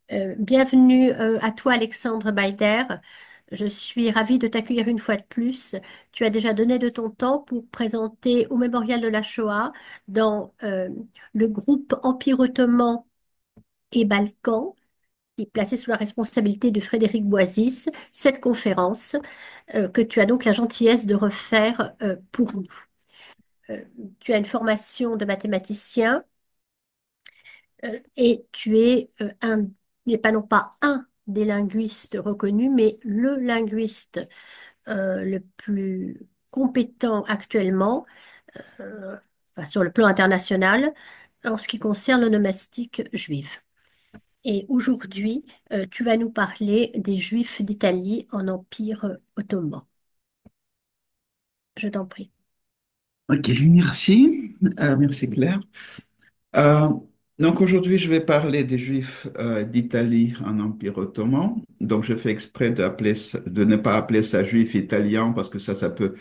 Bienvenue à toi, Alexandre Baider. Je suis ravie de t'accueillir une fois de plus. Tu as déjà donné de ton temps pour présenter au Mémorial de la Shoah dans le groupe Empire ottoman et Balkans, qui est placé sous la responsabilité de Frédéric Boisis, cette conférence que tu as donc la gentillesse de refaire pour nous. Euh, Tu as une formation de mathématicien et tu es n'est pas non pas un des linguistes reconnus, mais le linguiste le plus compétent actuellement enfin, sur le plan international en ce qui concerne l'onomastique juive. Et aujourd'hui, tu vas nous parler des Juifs d'Italie en Empire ottoman. Je t'en prie. Ok, merci. Merci Claire. Euh, donc aujourd'hui, je vais parler des Juifs d'Italie en Empire ottoman. Donc je fais exprès de ne pas appeler ça Juifs italiens parce que ça peut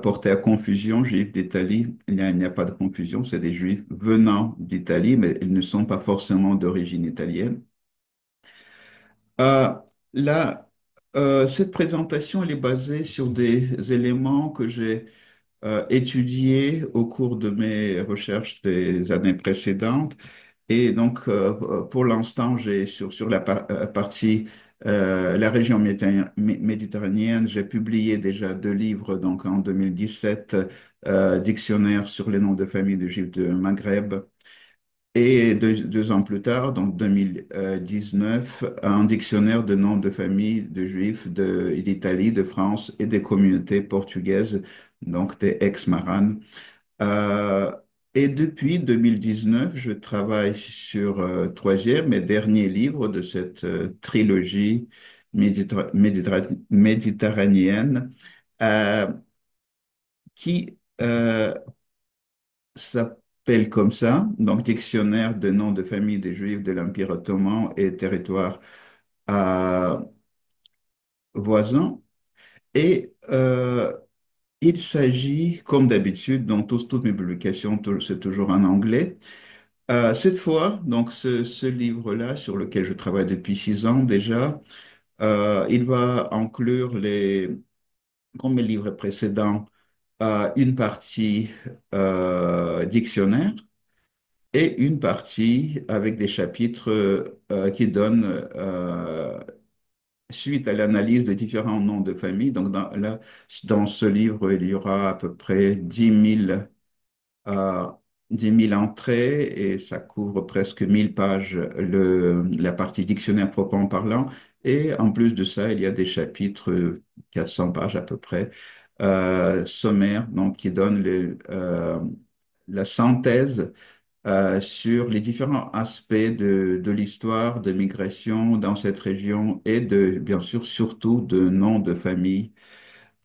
porter à confusion. Juifs d'Italie, il n'y a pas de confusion, c'est des Juifs venant d'Italie, mais ils ne sont pas forcément d'origine italienne. Euh, là, cette présentation, elle est basée sur des éléments que j'ai étudié au cours de mes recherches des années précédentes. Et donc, pour l'instant, j'ai sur la partie, la région méditerranéenne, j'ai publié déjà deux livres, donc en 2017, Dictionnaire sur les noms de famille de Juifs de Maghreb. Et deux ans plus tard, donc 2019, un dictionnaire de noms de famille de Juifs d'Italie, de France et des communautés portugaises, donc des ex-Marans. Euh, et depuis 2019, je travaille sur troisième et dernier livre de cette trilogie méditerranéenne euh, qui s'appelle comme ça, donc Dictionnaire de noms de famille des Juifs de l'Empire ottoman et territoires euh, voisins. Et il s'agit, comme d'habitude, dans toutes mes publications, c'est toujours en anglais. Cette fois, donc ce livre-là, sur lequel je travaille depuis 6 ans déjà, il va inclure comme mes livres précédents, une partie dictionnaire et une partie avec des chapitres qui donnent suite à l'analyse de différents noms de famille. Donc dans ce livre, il y aura à peu près 10 000 entrées et ça couvre presque 1 000 pages, la partie dictionnaire proprement parlant. Et en plus de ça, il y a des chapitres, 400 pages à peu près, sommaires, donc qui donnent la synthèse sur les différents aspects de l'histoire de migration dans cette région et bien sûr, surtout de noms de famille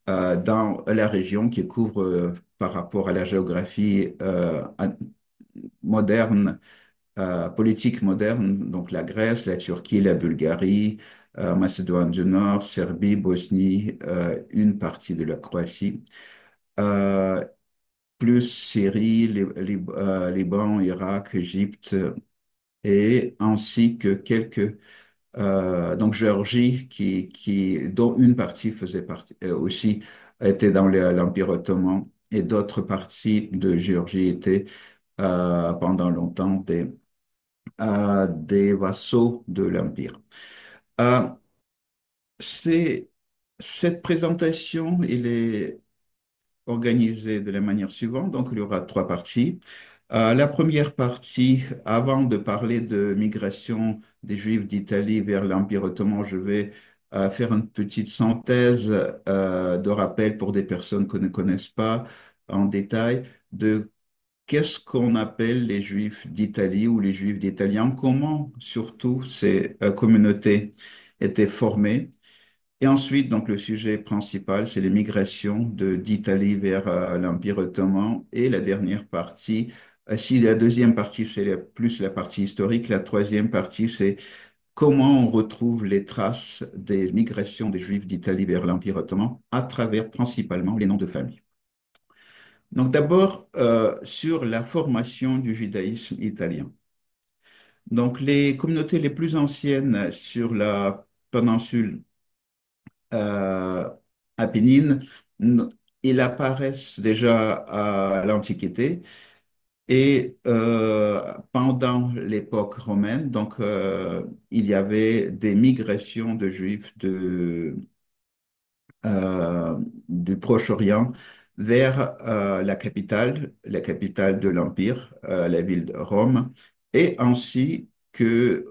dans la région qui couvre par rapport à la géographie moderne, politique moderne, donc la Grèce, la Turquie, la Bulgarie, Macédoine du Nord, Serbie, Bosnie, une partie de la Croatie, euh, plus Syrie, Liban, Irak, Égypte, et ainsi que quelques donc Géorgie, dont une partie faisait partie aussi, était dans l'Empire ottoman, et d'autres parties de Géorgie étaient pendant longtemps des vassaux de l'Empire. Euh, c'est, cette présentation, il est organisée de la manière suivante. Donc, il y aura trois parties. La première partie, avant de parler de migration des Juifs d'Italie vers l'Empire ottoman, je vais faire une petite synthèse de rappel pour des personnes qui ne connaissent pas en détail de qu'est-ce qu'on appelle les Juifs d'Italie ou les Juifs d'Italiens, comment surtout ces communautés étaient formées. Et ensuite, donc, le sujet principal, c'est les migrations d'Italie vers l'Empire ottoman. Et la dernière partie, si la deuxième partie, c'est plus la partie historique, la troisième partie, c'est comment on retrouve les traces des migrations des Juifs d'Italie vers l'Empire ottoman à travers principalement les noms de famille. Donc, d'abord, sur la formation du judaïsme italien. Donc, les communautés les plus anciennes sur la péninsule euh, apennine, n- ils apparaissent déjà à l'Antiquité et pendant l'époque romaine. Donc, il y avait des migrations de Juifs euh, du Proche-Orient vers la capitale de l'Empire, la ville de Rome, et ainsi que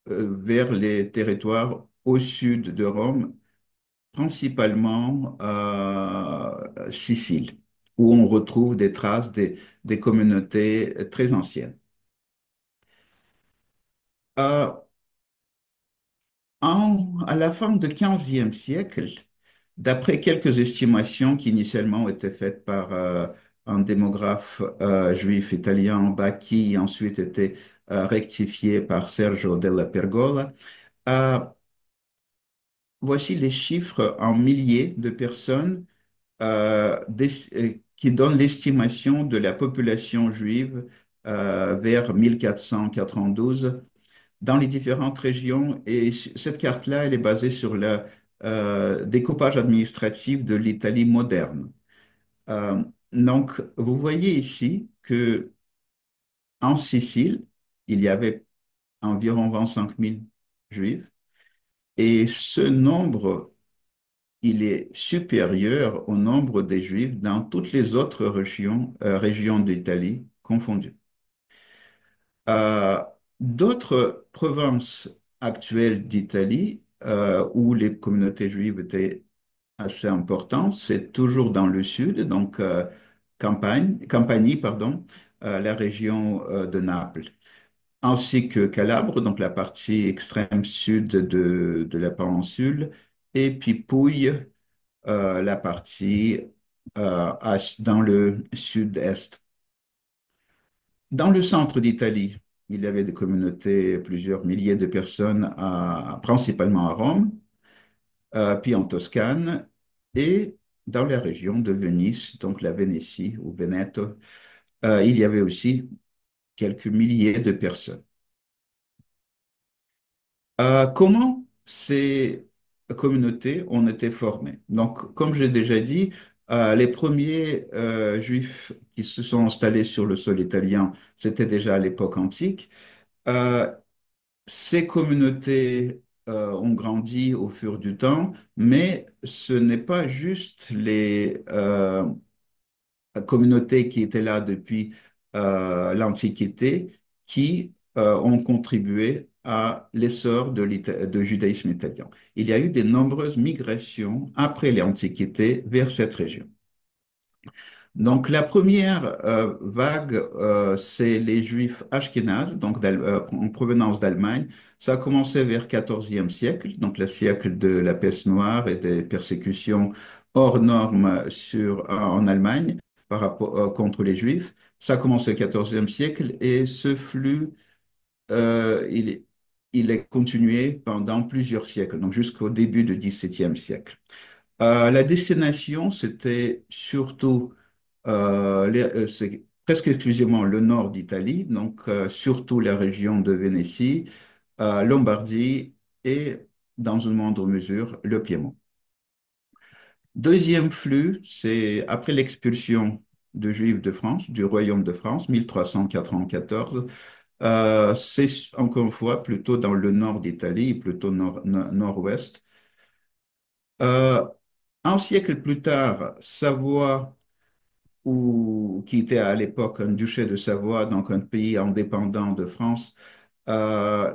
vers les territoires au sud de Rome, principalement Sicile, où on retrouve des traces des communautés très anciennes. Euh, à la fin du XVe siècle, d'après quelques estimations qui initialement étaient faites par un démographe juif italien, Bacchi, ensuite été rectifié par Sergio della Pergola, euh, voici les chiffres en milliers de personnes qui donnent l'estimation de la population juive vers 1492 dans les différentes régions. Et cette carte-là, elle est basée sur le découpage administratif de l'Italie moderne. Euh, donc, vous voyez ici que en Sicile, il y avait environ 25 000 juifs, et ce nombre, il est supérieur au nombre des juifs dans toutes les autres régions d'Italie confondues. Euh, D'autres provinces actuelles d'Italie où les communautés juives étaient assez importantes, c'est toujours dans le sud, donc Campanie, pardon, la région de Naples, ainsi que Calabre, donc la partie extrême sud de la péninsule, et puis Pouille, la partie dans le sud-est. Dans le centre d'Italie, il y avait des communautés, plusieurs milliers de personnes, principalement à Rome, puis en Toscane, et dans la région de Venise, donc la Vénétie ou Veneto, il y avait aussi quelques milliers de personnes. Comment ces communautés ont été formées? Donc, comme j'ai déjà dit, les premiers juifs qui se sont installés sur le sol italien, c'était déjà à l'époque antique. Euh, Ces communautés ont grandi au fur du temps, mais ce n'est pas juste les communautés qui étaient là depuis l'Antiquité qui ont contribué à l'essor de judaïsme italien. Il y a eu de nombreuses migrations après l'Antiquité vers cette région. Donc la première vague, c'est les Juifs ashkénazes, donc en provenance d'Allemagne. Ça a commencé vers XIVe siècle, donc le siècle de la peste noire et des persécutions hors normes en Allemagne contre les Juifs. Ça a commencé au XIVe siècle et ce flux, euh, il, il est continué pendant plusieurs siècles, donc jusqu'au début du XVIIe siècle. La destination, c'était surtout c'est presque exclusivement le nord d'Italie, donc surtout la région de Vénétie, Lombardie et, dans une moindre mesure, le Piémont. Deuxième flux, c'est après l'expulsion de Juifs de France, du Royaume de France, 1394. C'est encore une fois plutôt dans le nord d'Italie, plutôt nord-ouest. Euh, un siècle plus tard, Savoie qui était à l'époque un duché de Savoie, donc un pays indépendant de France,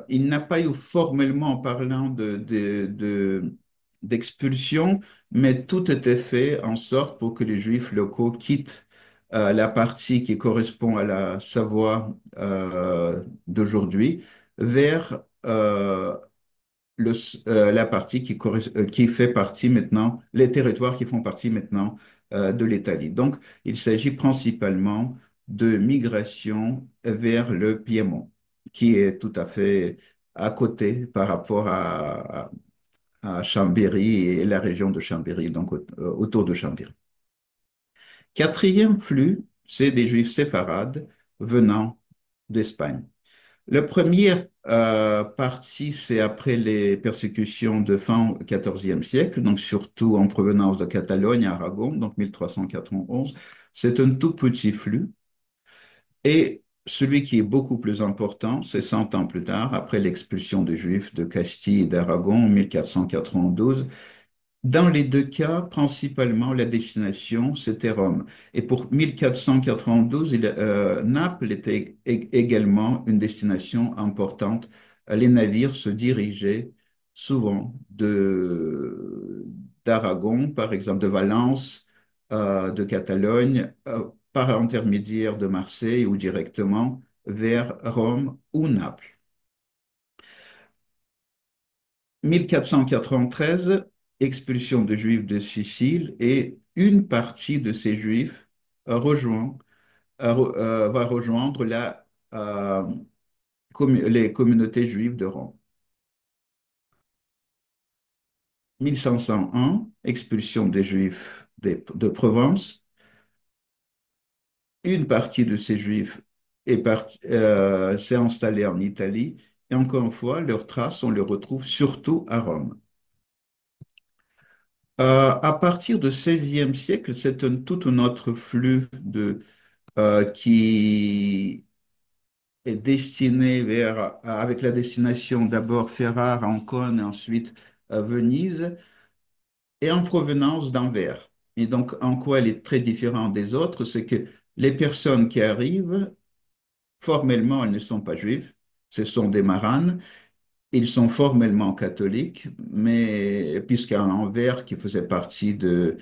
il n'a pas eu formellement parlant d'expulsion, mais tout était fait en sorte pour que les Juifs locaux quittent la partie qui correspond à la Savoie d'aujourd'hui vers la partie qui fait partie maintenant, les territoires qui font partie maintenant de l'Italie. Donc, il s'agit principalement de migration vers le Piémont, qui est tout à fait à côté par rapport à Chambéry et la région de Chambéry, donc autour de Chambéry. Quatrième flux, c'est des Juifs séfarades venant d'Espagne. La première partie, c'est après les persécutions de fin XIVe siècle, donc surtout en provenance de Catalogne, Aragon, donc 1391. C'est un tout petit flux. Et celui qui est beaucoup plus important, c'est 100 ans plus tard, après l'expulsion des Juifs de Castille et d'Aragon en 1492. Dans les deux cas, principalement, la destination, c'était Rome. Et pour 1492, Naples était également une destination importante. Les navires se dirigeaient souvent d'Aragon, par exemple, de Valence, de Catalogne, par l'intermédiaire de Marseille ou directement vers Rome ou Naples. 1493, expulsion de Juifs de Sicile et une partie de ces Juifs va rejoindre euh, les communautés juives de Rome. 1501, expulsion des Juifs de Provence. Une partie de ces Juifs s'est installée en Italie et encore une fois, leurs traces, on les retrouve surtout à Rome. À partir du XVIe siècle, c'est tout un autre flux qui est destiné avec la destination d'abord Ferrare, Ancône, et ensuite Venise, et en provenance d'Anvers. Et donc, en quoi elle est très différente des autres, c'est que les personnes qui arrivent, formellement, elles ne sont pas juives, ce sont des maranes. Ils sont formellement catholiques, mais puisqu'en Anvers, qui faisait partie de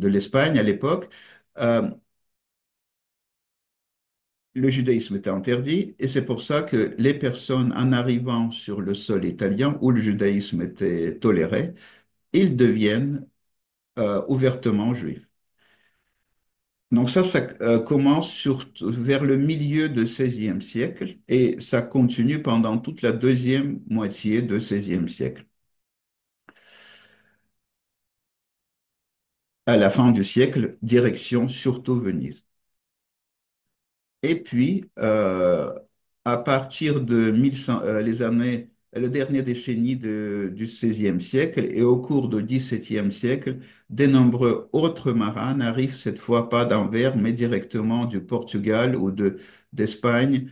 l'Espagne à l'époque, euh, le judaïsme était interdit et c'est pour ça que les personnes en arrivant sur le sol italien où le judaïsme était toléré, ils deviennent ouvertement juifs. Donc ça commence vers le milieu du XVIe siècle et ça continue pendant toute la deuxième moitié du XVIe siècle. À la fin du siècle, direction surtout Venise. Et puis, à partir de 1100, les dernières décennies du XVIe siècle et au cours du XVIIe siècle, de nombreux autres marins n'arrivent cette fois pas d'Anvers, mais directement du Portugal ou d'Espagne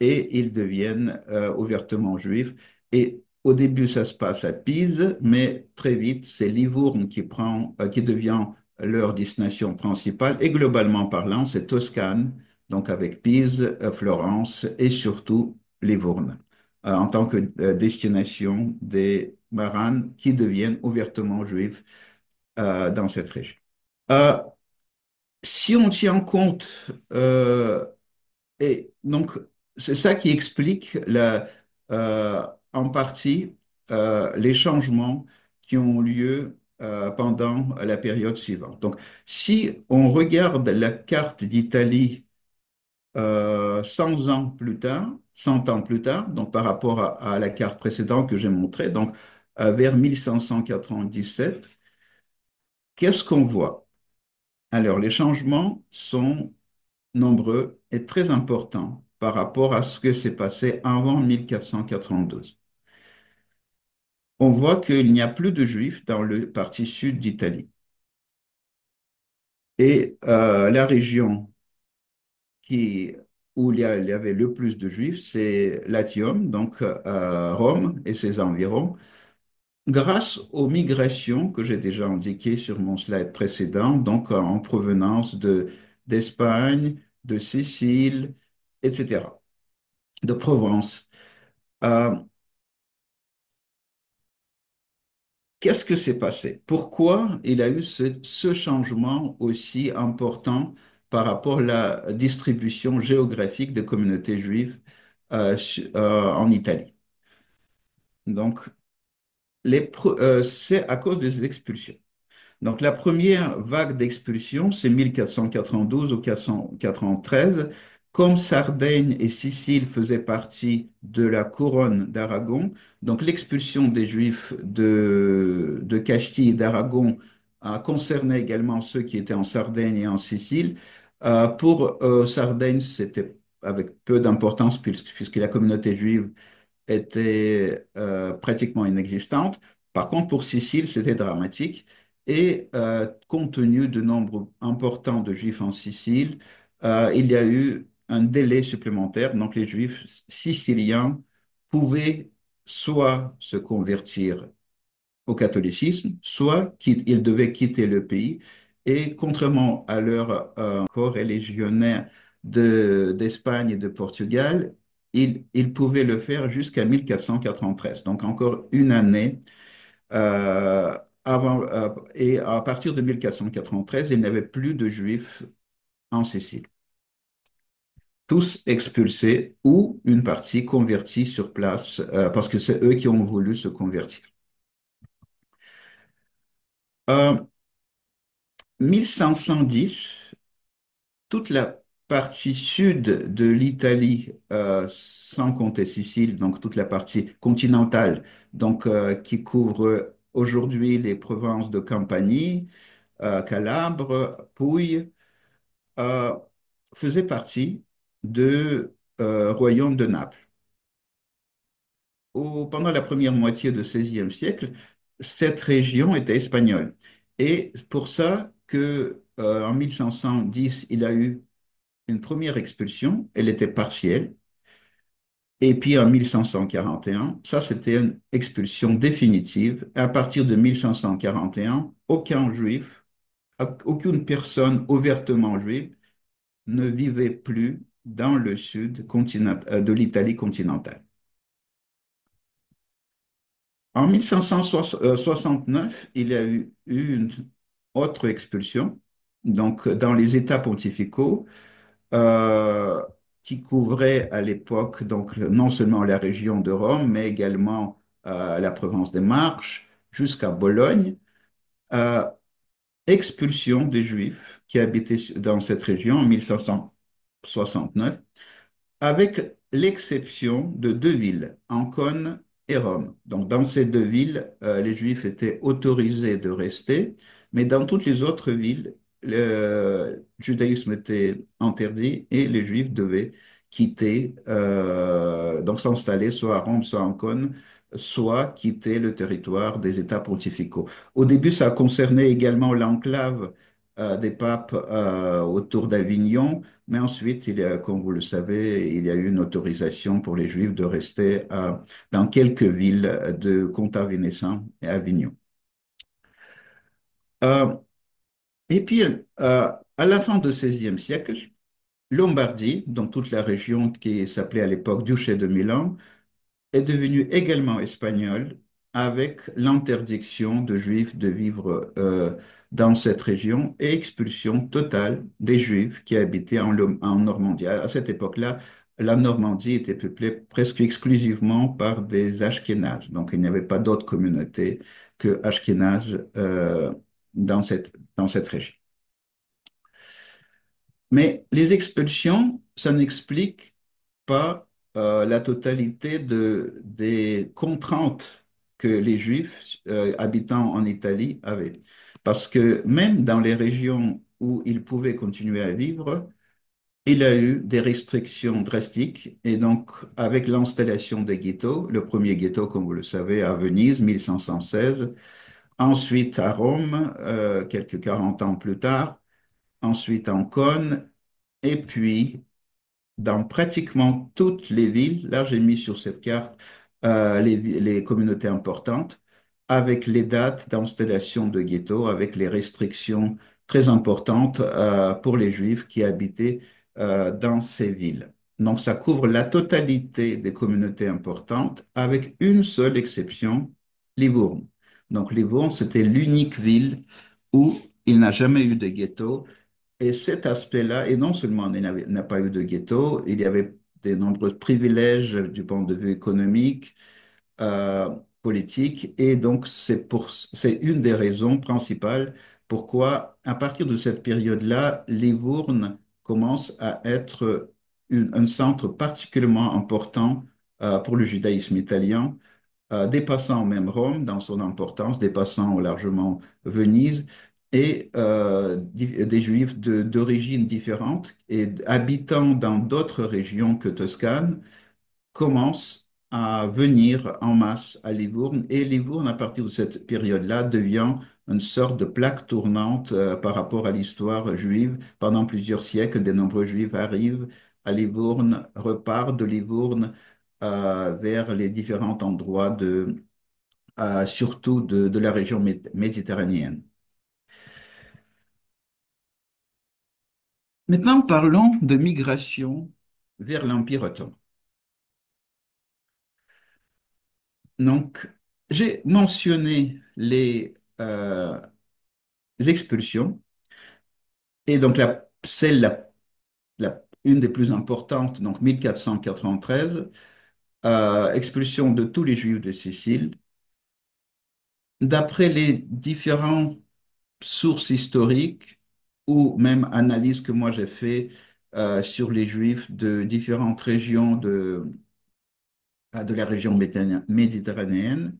et ils deviennent ouvertement juifs. Et au début, ça se passe à Pise, mais très vite, c'est Livourne qui devient leur destination principale. Et globalement parlant, c'est Toscane, donc avec Pise, Florence et surtout Livourne, en tant que destination des marins qui deviennent ouvertement juifs dans cette région. Euh, Si on tient compte et donc, c'est ça qui explique en partie les changements qui ont lieu pendant la période suivante. Donc, si on regarde la carte d'Italie 100 ans plus tard, 100 ans plus tard, donc par rapport à la carte précédente que j'ai montrée, donc vers 1597, qu'est-ce qu'on voit? Alors, les changements sont nombreux et très importants par rapport à ce que s'est passé avant 1492. On voit qu'il n'y a plus de juifs dans le parti sud d'Italie. Et la région qui, où il y avait le plus de juifs, c'est Latium, donc Rome et ses environs, grâce aux migrations que j'ai déjà indiquées sur mon slide précédent, donc en provenance d'Espagne, de Sicile, etc., de Provence. Euh, Qu'est-ce que s'est passé? Pourquoi il a eu ce changement aussi important par rapport à la distribution géographique des communautés juives en Italie? Donc, c'est à cause des expulsions. Donc, la première vague d'expulsion, c'est 1492 ou 413. Comme Sardaigne et Sicile faisaient partie de la couronne d'Aragon, donc l'expulsion des Juifs de Castille et d'Aragon a concerné également ceux qui étaient en Sardaigne et en Sicile. Pour Sardaigne, c'était avec peu d'importance puisque la communauté juive était pratiquement inexistante. Par contre, pour Sicile, c'était dramatique. Et compte tenu du nombre important de Juifs en Sicile, il y a eu un délai supplémentaire. Donc, les Juifs siciliens pouvaient soit se convertir au catholicisme, soit ils devaient quitter le pays. Et contrairement à leurs co-religionnaires d'Espagne et de Portugal, ils pouvaient le faire jusqu'à 1493, donc encore une année avant. Et à partir de 1493, il n'y avait plus de Juifs en Sicile. Tous expulsés ou une partie convertie sur place parce que c'est eux qui ont voulu se convertir. Euh, 1510, toute la partie sud de l'Italie, sans compter Sicile, donc toute la partie continentale, donc qui couvre aujourd'hui les provinces de Campanie, Calabre, Pouille, euh, faisait partie de royaume de Naples. Pendant la première moitié du XVIe siècle, cette région était espagnole. Et pour ça que, en 1510, il a eu une première expulsion, elle était partielle. Et puis en 1541, ça c'était une expulsion définitive. À partir de 1541, aucun juif, aucune personne ouvertement juive ne vivait plus dans le sud de l'Italie continentale. En 1569, il y a eu une autre expulsion, donc dans les États pontificaux, euh, qui couvrait à l'époque donc non seulement la région de Rome, mais également la province des Marches jusqu'à Bologne. Euh, Expulsion des Juifs qui habitaient dans cette région en 1569 avec l'exception de deux villes, Ancône et Rome. Donc, dans ces deux villes, les Juifs étaient autorisés de rester, mais dans toutes les autres villes, le judaïsme était interdit et les Juifs devaient quitter, donc s'installer soit à Rome, soit à Ancône, soit quitter le territoire des États pontificaux. Au début, ça concernait également l'enclave des papes autour d'Avignon, mais ensuite, comme vous le savez, il y a eu une autorisation pour les Juifs de rester dans quelques villes de Comtat Venessin et Avignon. Euh, et puis, à la fin du XVIe siècle, Lombardie, donc toute la région qui s'appelait à l'époque Duché de Milan, est devenu également espagnol avec l'interdiction de Juifs de vivre dans cette région et expulsion totale des Juifs qui habitaient en Normandie. À cette époque-là, la Normandie était peuplée presque exclusivement par des Ashkénazes. Donc, il n'y avait pas d'autres communautés que Ashkénazes dans cette région. Mais les expulsions, ça n'explique pas la totalité des contraintes que les Juifs habitant en Italie avaient. Parce que même dans les régions où ils pouvaient continuer à vivre, il y a eu des restrictions drastiques. Et donc, avec l'installation des ghettos, le premier ghetto, comme vous le savez, à Venise, 1516, ensuite à Rome, quelques 40 ans plus tard, ensuite en Cône, et puis dans pratiquement toutes les villes. Là, j'ai mis sur cette carte les communautés importantes avec les dates d'installation de ghettos, avec les restrictions très importantes pour les Juifs qui habitaient dans ces villes. Donc, ça couvre la totalité des communautés importantes avec une seule exception, Livourne. Donc, Livourne, c'était l'unique ville où il n'a jamais eu de ghetto et cet aspect-là, et non seulement il n'a pas eu de ghetto, il y avait de nombreux privilèges du point de vue économique, euh, politique, et donc c'est une des raisons principales pourquoi, à partir de cette période-là, Livourne commence à être un centre particulièrement important pour le judaïsme italien, dépassant même Rome dans son importance, dépassant largement Venise et des Juifs d'origines différentes et habitant dans d'autres régions que Toscane commencent à venir en masse à Livourne. Et Livourne, à partir de cette période-là, devient une sorte de plaque tournante par rapport à l'histoire juive. Pendant plusieurs siècles, de nombreux Juifs arrivent à Livourne, repartent de Livourne vers les différents endroits surtout de la région méditerranéenne. Maintenant, parlons de migration vers l'Empire ottoman. Donc, j'ai mentionné les expulsions, et donc une des plus importantes, donc 1493, expulsion de tous les Juifs de Sicile. D'après les différentes sources historiques ou même analyses que moi j'ai fait sur les Juifs de différentes régions de la région méditerranéenne,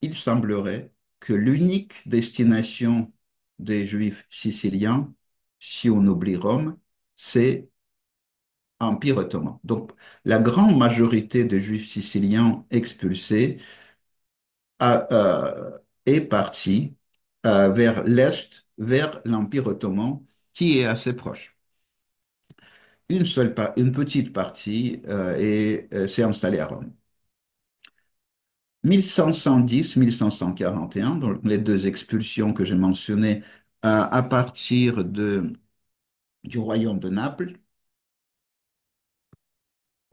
il semblerait que l'unique destination des Juifs siciliens, si on oublie Rome, c'est Empire ottoman. Donc, la grande majorité des Juifs siciliens expulsés a- est partie vers l'Est, vers l'Empire ottoman, qui est assez proche. Une petite partie s'est installée à Rome. 1510-1541, donc les deux expulsions que j'ai mentionnées à partir du royaume de Naples,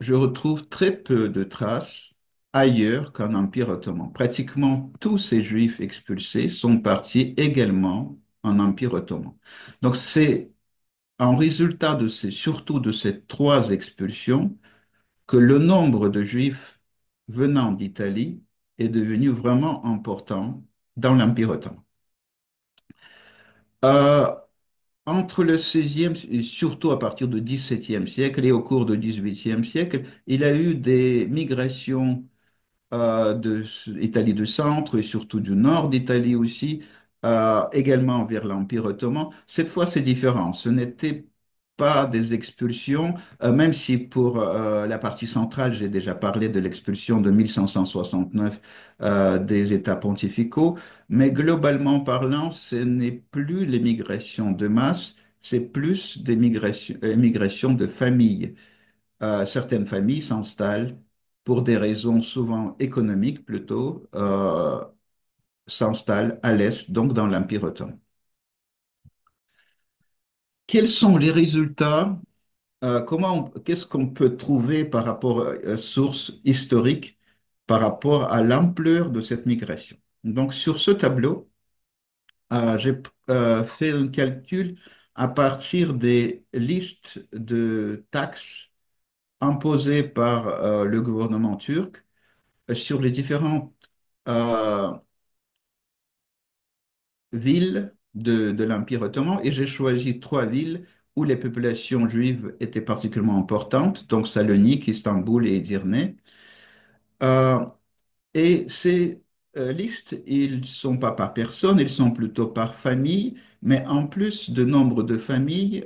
je retrouve très peu de traces ailleurs qu'en Empire ottoman. Pratiquement tous ces Juifs expulsés sont partis également en Empire ottoman. Donc c'est en résultat surtout de ces trois expulsions, que le nombre de Juifs venant d'Italie est devenu vraiment important dans l'Empire ottoman. Euh, Entre le 16e et surtout à partir du 17e siècle et au cours du 18e siècle, il y a eu des migrations d'Italie du centre et surtout du nord d'Italie aussi, également vers l'Empire ottoman. Cette fois, c'est différent. Ce n'était pas des expulsions, même si pour la partie centrale, j'ai déjà parlé de l'expulsion de 1569 des États pontificaux, mais globalement parlant, ce n'est plus l'émigration de masse, c'est plus des migrations de familles. Certaines familles s'installent pour des raisons souvent économiques plutôt, s'installent à l'Est, donc dans l'Empire ottoman. Quels sont les résultats? Qu'est-ce qu'on peut trouver par rapport à sources historiques par rapport à l'ampleur de cette migration? Donc, sur ce tableau, j'ai fait un calcul à partir des listes de taxes imposées par le gouvernement turc sur les différentes euh, villes de l'Empire ottoman et j'ai choisi trois villes où les populations juives étaient particulièrement importantes, donc Salonique, Istanbul et Edirne. Euh, et ces listes, ils ne sont pas par personne, ils sont plutôt par famille, mais en plus de nombre de familles,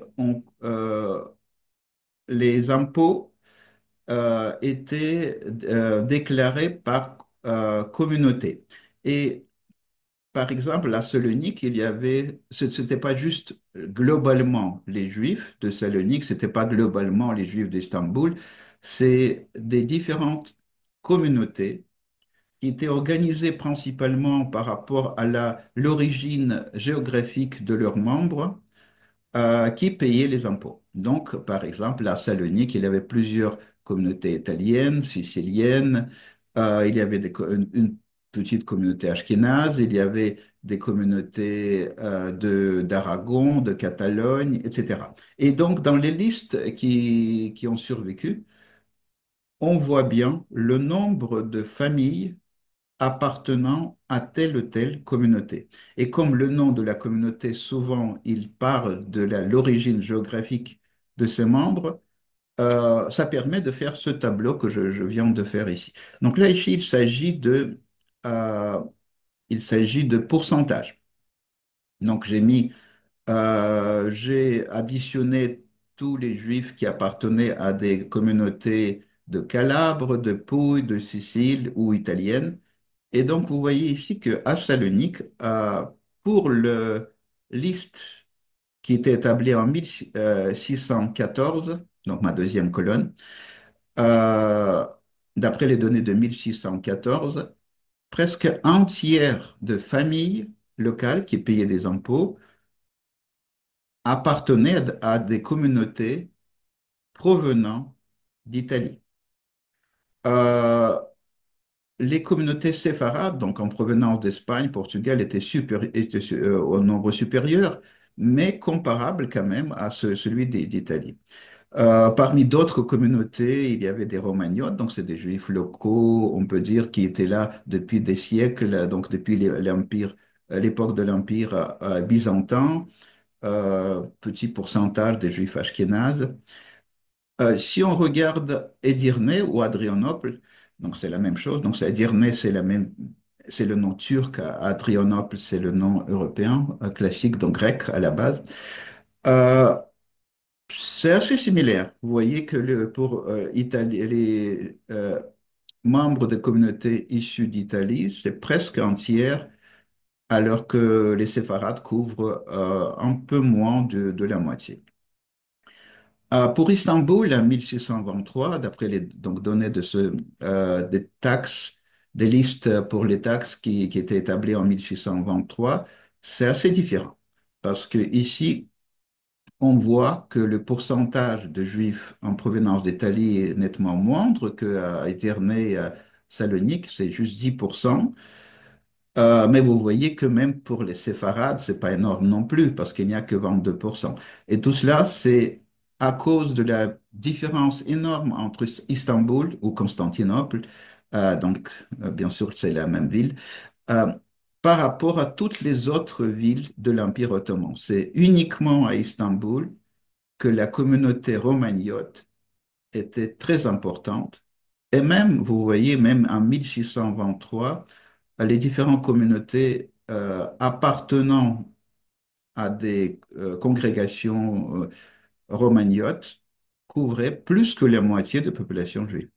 les impôts étaient déclarés par communauté. Et par exemple, à Salonique, n'était pas juste globalement les Juifs de Salonique, c'était pas globalement les Juifs d'Istanbul, c'est des différentes communautés qui étaient organisées principalement par rapport à l'origine géographique de leurs membres qui payaient les impôts. Donc, par exemple, à Salonique, il y avait plusieurs communautés italiennes, siciliennes, il y avait une petite communauté ashkénaze, il y avait des communautés d'Aragon, de Catalogne, etc. Et donc, dans les listes qui ont survécu, on voit bien le nombre de familles appartenant à telle ou telle communauté. Et comme le nom de la communauté, souvent, il parle de l'origine géographique de ses membres, ça permet de faire ce tableau que je viens de faire ici. Donc là, ici, il s'agit de pourcentage. Donc j'ai additionné tous les Juifs qui appartenaient à des communautés de Calabre, de Pouille, de Sicile ou italiennes. Et donc, vous voyez ici qu'à Salonique, pour le liste qui était établie en 1614, donc ma deuxième colonne, euh, d'après les données de 1614, presque un tiers de familles locales qui payaient des impôts appartenaient à des communautés provenant d'Italie. Euh, les communautés séfarades, donc en provenance d'Espagne, Portugal, étaient au nombre supérieur, mais comparables quand même à celui d'Italie. Parmi d'autres communautés, il y avait des Romagnotes, donc c'est des Juifs locaux, on peut dire, qui étaient là depuis des siècles, donc depuis l'époque de l'Empire byzantin, petit pourcentage des Juifs ashkénazes. Si on regarde Edirne ou Adrianople, donc c'est la même chose. Donc Edirne, c'est le nom turc. Adrianople, c'est le nom européen classique, donc grec à la base. Euh, c'est assez similaire. Vous voyez que pour les membres des communautés issues d'Italie, c'est presque un tiers, alors que les séfarades couvrent un peu moins de la moitié. Pour Istanbul, en 1623, d'après les donc, données des taxes, des listes pour les taxes qui étaient établies en 1623, c'est assez différent. Parce que ici, on voit que le pourcentage de juifs en provenance d'Italie est nettement moindre qu'à Éternée et à Salonique, c'est juste 10%. Mais vous voyez que même pour les séfarades, c'est pas énorme non plus, parce qu'il n'y a que 22%. Et tout cela, c'est à cause de la différence énorme entre Istanbul ou Constantinople, bien sûr c'est la même ville, euh, par rapport à toutes les autres villes de l'Empire ottoman. C'est uniquement à Istanbul que la communauté romagnote était très importante. Et même, vous voyez, même en 1623, les différentes communautés appartenant à des congrégations romagnotes couvraient plus que la moitié de la population juive.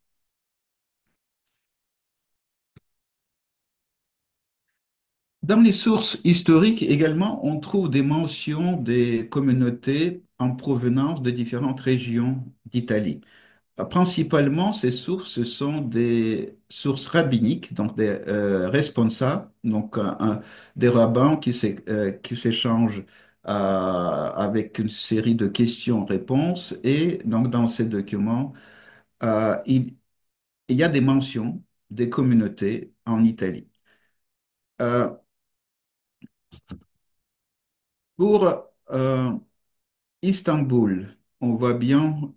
Dans les sources historiques également, on trouve des mentions des communautés en provenance de différentes régions d'Italie. Principalement, ces sources sont des sources rabbiniques, donc des responsables, donc des rabbins qui s'échangent avec une série de questions-réponses. Et donc, dans ces documents, euh, il, il y a des mentions des communautés en Italie. Euh, pour Istanbul, on voit bien,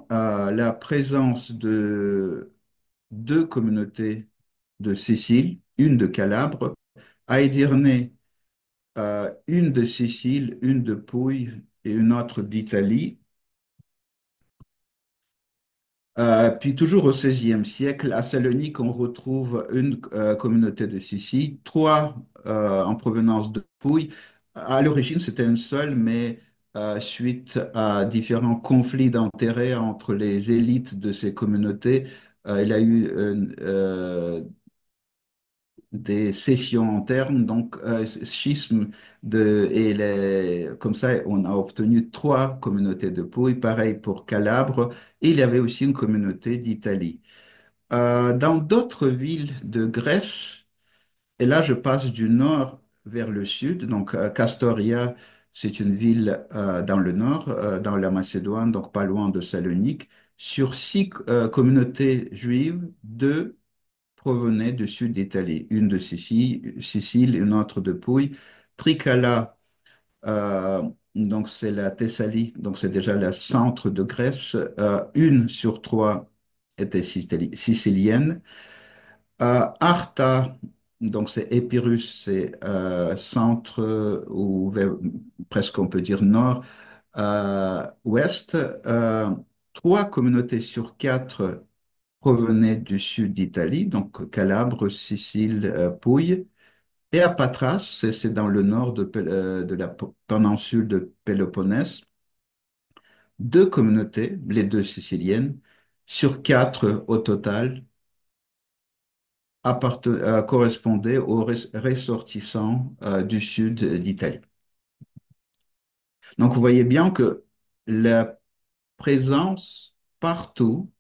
la présence de deux communautés de Sicile, une de Calabre, à Edirne, une de Sicile, une de Pouille et une autre d'Italie. Puis toujours au XVIe siècle, à Salonique, on retrouve une communauté de Sicile, trois en provenance de Pouille. À l'origine, c'était une seule, mais suite à différents conflits d'intérêts entre les élites de ces communautés, il y a eu des sessions internes, donc schisme comme ça, on a obtenu trois communautés de Pouille, pareil pour Calabre, et il y avait aussi une communauté d'Italie. Dans d'autres villes de Grèce, et là je passe du nord vers le sud, donc Castoria, c'est une ville dans le nord, dans la Macédoine, donc pas loin de Salonique. Sur six communautés juives, deux provenaient du sud d'Italie, une de Sicile, une autre de Pouille. Tricala, euh, donc c'est la Thessalie, donc c'est déjà le centre de Grèce. Une sur trois était sicilienne. Arta, donc c'est Épirus, c'est centre ou presque on peut dire nord, ouest. Trois communautés sur quatre provenaient du sud d'Italie, donc Calabre, Sicile, Pouille. Et à Patras, c'est dans le nord de la péninsule de Péloponnèse, deux communautés, les deux siciliennes, sur quatre au total, correspondaient aux ressortissants du sud d'Italie. Donc vous voyez bien que la présence partout,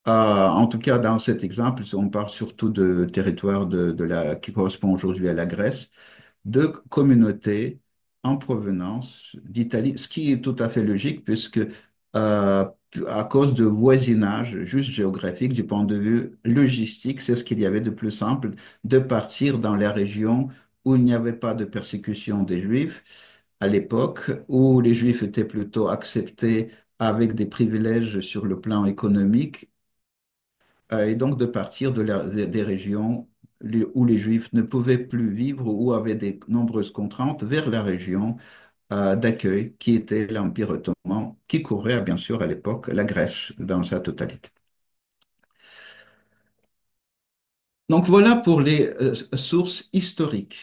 en tout cas dans cet exemple, on parle surtout de territoire qui correspond aujourd'hui à la Grèce, de communautés en provenance d'Italie, ce qui est tout à fait logique puisque euh, à cause de voisinage juste géographique, du point de vue logistique, c'est ce qu'il y avait de plus simple de partir dans la région où il n'y avait pas de persécution des Juifs à l'époque, où les Juifs étaient plutôt acceptés avec des privilèges sur le plan économique et donc de partir des régions où les Juifs ne pouvaient plus vivre ou avaient de nombreuses contraintes vers la région d'accueil qui était l'Empire ottoman, qui couvrait bien sûr à l'époque la Grèce dans sa totalité. Donc voilà pour les sources historiques.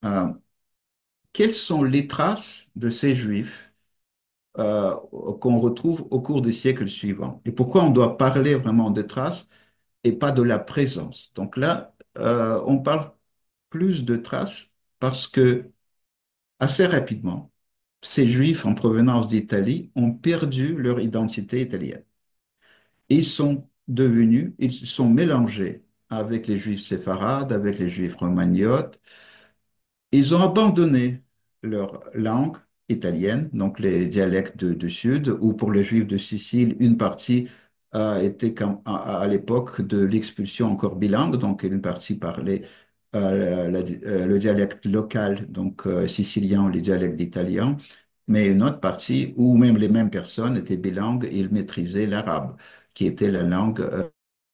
Euh, Quelles sont les traces de ces Juifs euh, qu'on retrouve au cours des siècles suivants? Et pourquoi on doit parler vraiment de traces et pas de la présence? Donc là, on parle plus de traces parce que assez rapidement, ces Juifs en provenance d'Italie ont perdu leur identité italienne. Ils sont mélangés avec les Juifs séfarades, avec les Juifs romagnotes. Ils ont abandonné leur langue italienne, donc les dialectes du Sud, ou pour les Juifs de Sicile, une partie était à l'époque de l'expulsion encore bilingue, donc une partie parlait le dialecte local, donc sicilien, les dialectes d'italien, mais une autre partie où même les mêmes personnes étaient bilingues et ils maîtrisaient l'arabe, qui était la langue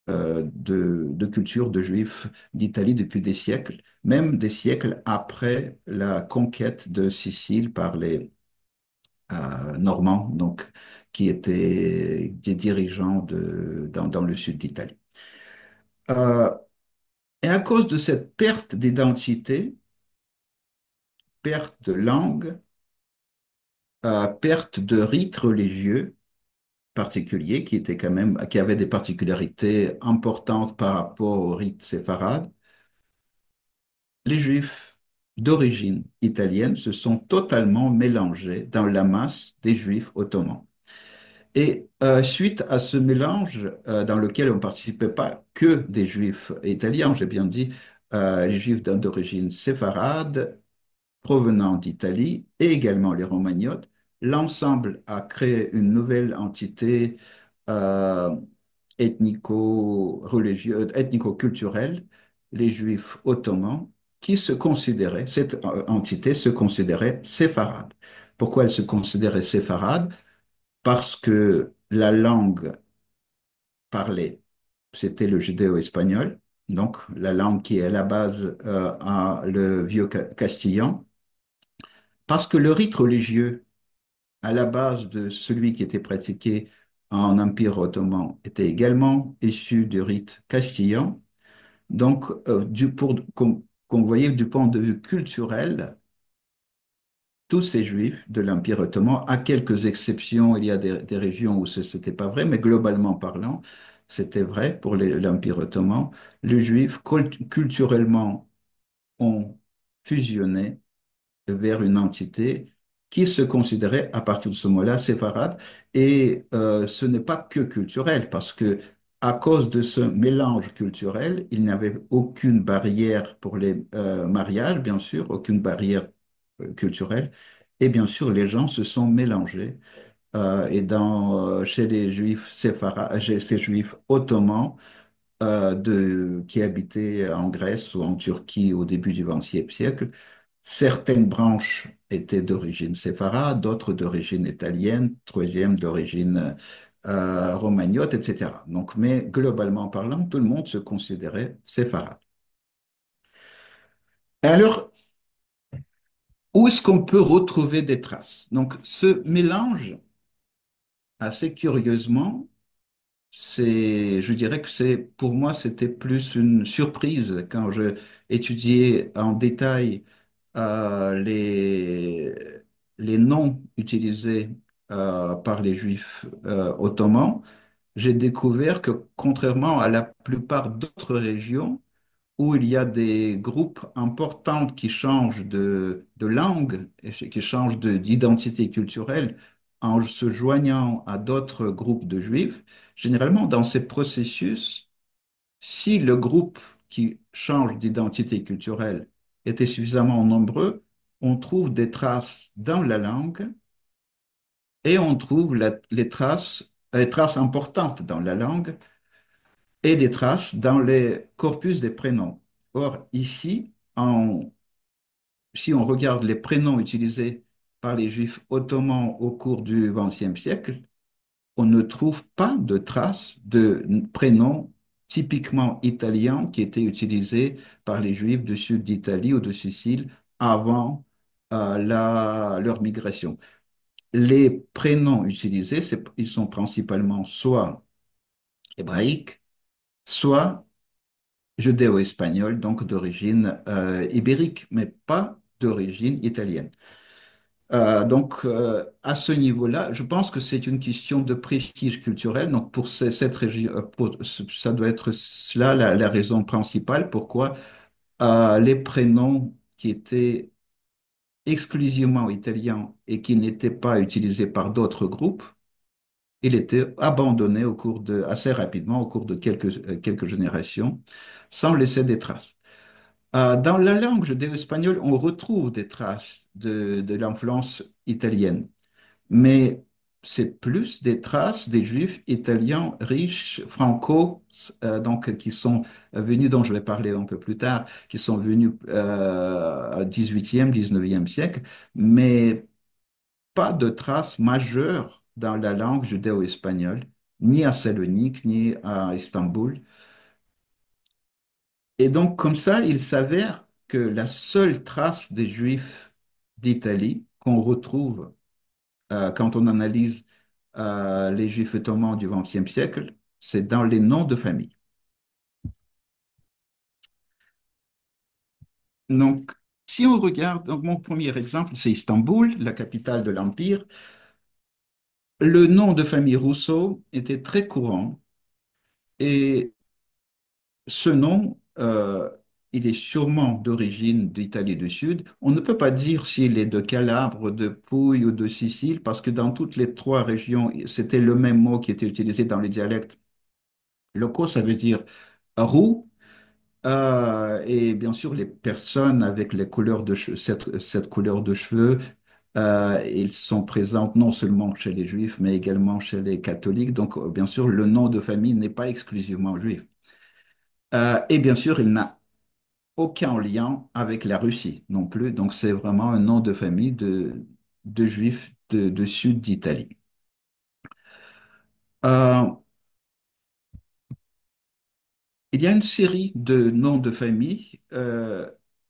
de culture de juifs d'Italie depuis des siècles, même des siècles après la conquête de Sicile par les Normands, donc, qui étaient des dirigeants dans le sud d'Italie. Euh, et à cause de cette perte d'identité, perte de langue, perte de rites religieux particuliers qui avaient des particularités importantes par rapport aux rites séfarades, les Juifs d'origine italienne se sont totalement mélangés dans la masse des Juifs ottomans. Et suite à ce mélange dans lequel on ne participait pas que des Juifs italiens, j'ai bien dit, les Juifs d'origine séfarade provenant d'Italie et également les Romagnotes, l'ensemble a créé une nouvelle entité euh, ethnico-religieuse, ethnico-culturelle, les Juifs ottomans, cette entité se considérait séfarade. Pourquoi elle se considérait séfarade? Parce que la langue parlée, c'était le judéo-espagnol, donc la langue qui est à la base le vieux castillan, parce que le rite religieux à la base de celui qui était pratiqué en Empire ottoman était également issu du rite castillan. Donc, comme vous voyez, du point de vue culturel, tous ces juifs de l'Empire ottoman, à quelques exceptions, il y a des régions où ce n'était pas vrai, mais globalement parlant, c'était vrai pour l'Empire ottoman, les juifs culturellement ont fusionné vers une entité qui se considérait à partir de ce moment-là séfarade. Et ce n'est pas que culturel, parce que à cause de ce mélange culturel, il n'y avait aucune barrière pour les mariages, bien sûr, aucune barrière culturelle. Et bien sûr, les gens se sont mélangés. Chez les juifs séfarades, chez ces juifs ottomans, qui habitaient en Grèce ou en Turquie au début du XXe siècle, certaines branches étaient d'origine séfarade, d'autres d'origine italienne, troisième d'origine romagnote, etc. Donc, mais globalement parlant, tout le monde se considérait séfarade. Et alors, où est-ce qu'on peut retrouver des traces? Donc, ce mélange, assez curieusement, je dirais que pour moi, c'était plus une surprise quand je étudiais en détail les noms utilisés par les Juifs ottomans. J'ai découvert que contrairement à la plupart d'autres régions, où il y a des groupes importants qui changent de langue et qui changent d'identité culturelle en se joignant à d'autres groupes de juifs. Généralement, dans ces processus, si le groupe qui change d'identité culturelle était suffisamment nombreux, on trouve des traces dans la langue et on trouve les traces importantes dans la langue et des traces dans les corpus des prénoms. Or, ici, si on regarde les prénoms utilisés par les Juifs ottomans au cours du XXe siècle, on ne trouve pas de traces de prénoms typiquement italiens qui étaient utilisés par les Juifs du sud d'Italie ou de Sicile avant leur migration. Les prénoms utilisés, ils sont principalement soit hébraïques, soit judéo-espagnol, donc d'origine ibérique, mais pas d'origine italienne. À ce niveau-là, je pense que c'est une question de prestige culturel. Donc, pour cette région, ça doit être cela la raison principale pourquoi les prénoms qui étaient exclusivement italiens et qui n'étaient pas utilisés par d'autres groupes, il était abandonné assez rapidement, au cours de quelques générations, sans laisser des traces. Dans la langue judéo-espagnole, on retrouve des traces de l'influence italienne, mais c'est plus des traces des juifs italiens riches, donc qui sont venus, dont je vais parler un peu plus tard, qui sont venus au 18e, 19e siècle, mais pas de traces majeures dans la langue judéo-espagnole, ni à Salonique, ni à Istanbul. Et donc, comme ça, il s'avère que la seule trace des Juifs d'Italie qu'on retrouve quand on analyse les Juifs ottomans du XXe siècle, c'est dans les noms de famille. Donc, si on regarde, donc mon premier exemple, c'est Istanbul, la capitale de l'Empire. Le nom de famille Rousseau était très courant et ce nom, il est sûrement d'origine d'Italie du Sud. On ne peut pas dire s'il est de Calabre, de Pouille ou de Sicile, parce que dans toutes les trois régions, c'était le même mot qui était utilisé dans les dialectes locaux, ça veut dire roux. Et bien sûr, les personnes avec les couleurs cette couleur de cheveux, ils sont présents non seulement chez les juifs, mais également chez les catholiques. Donc, bien sûr, le nom de famille n'est pas exclusivement juif. Et bien sûr, il n'a aucun lien avec la Russie non plus. Donc, c'est vraiment un nom de famille de juifs de sud d'Italie. Euh, il y a une série de noms de famille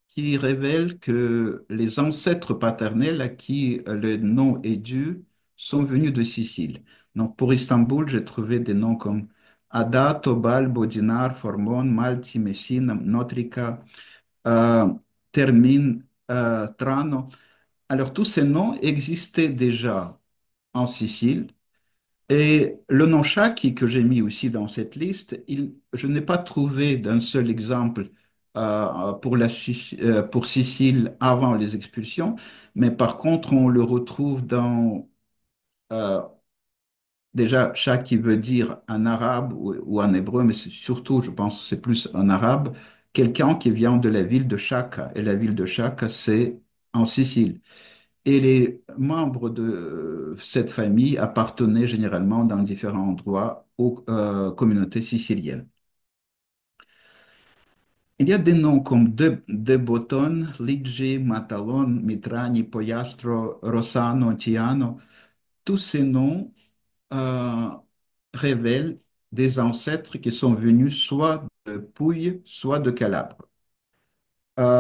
qui révèlent que les ancêtres paternels à qui le nom est dû sont venus de Sicile. Donc, pour Istanbul, j'ai trouvé des noms comme Ada, Tobal, Bodinar, Formon, Malti, Messine, Notrica, euh, Termine, Trano. Alors, tous ces noms existaient déjà en Sicile. Et le nom Shaki que j'ai mis aussi dans cette liste, je n'ai pas trouvé d'un seul exemple pour Sicile avant les expulsions, mais par contre, on le retrouve euh, déjà Shaki veut dire en arabe ou en hébreu, mais surtout, je pense, que c'est plus en arabe, quelqu'un qui vient de la ville de Chaka. Et la ville de Chaka, c'est en Sicile. Et les membres de cette famille appartenaient généralement dans différents endroits aux communautés siciliennes. Il y a des noms comme De Botton, Liggi, Matalon, Mitrani, Pollastro, Rossano, Tiano. Tous ces noms euh, révèlent des ancêtres qui sont venus soit de Pouille, soit de Calabre.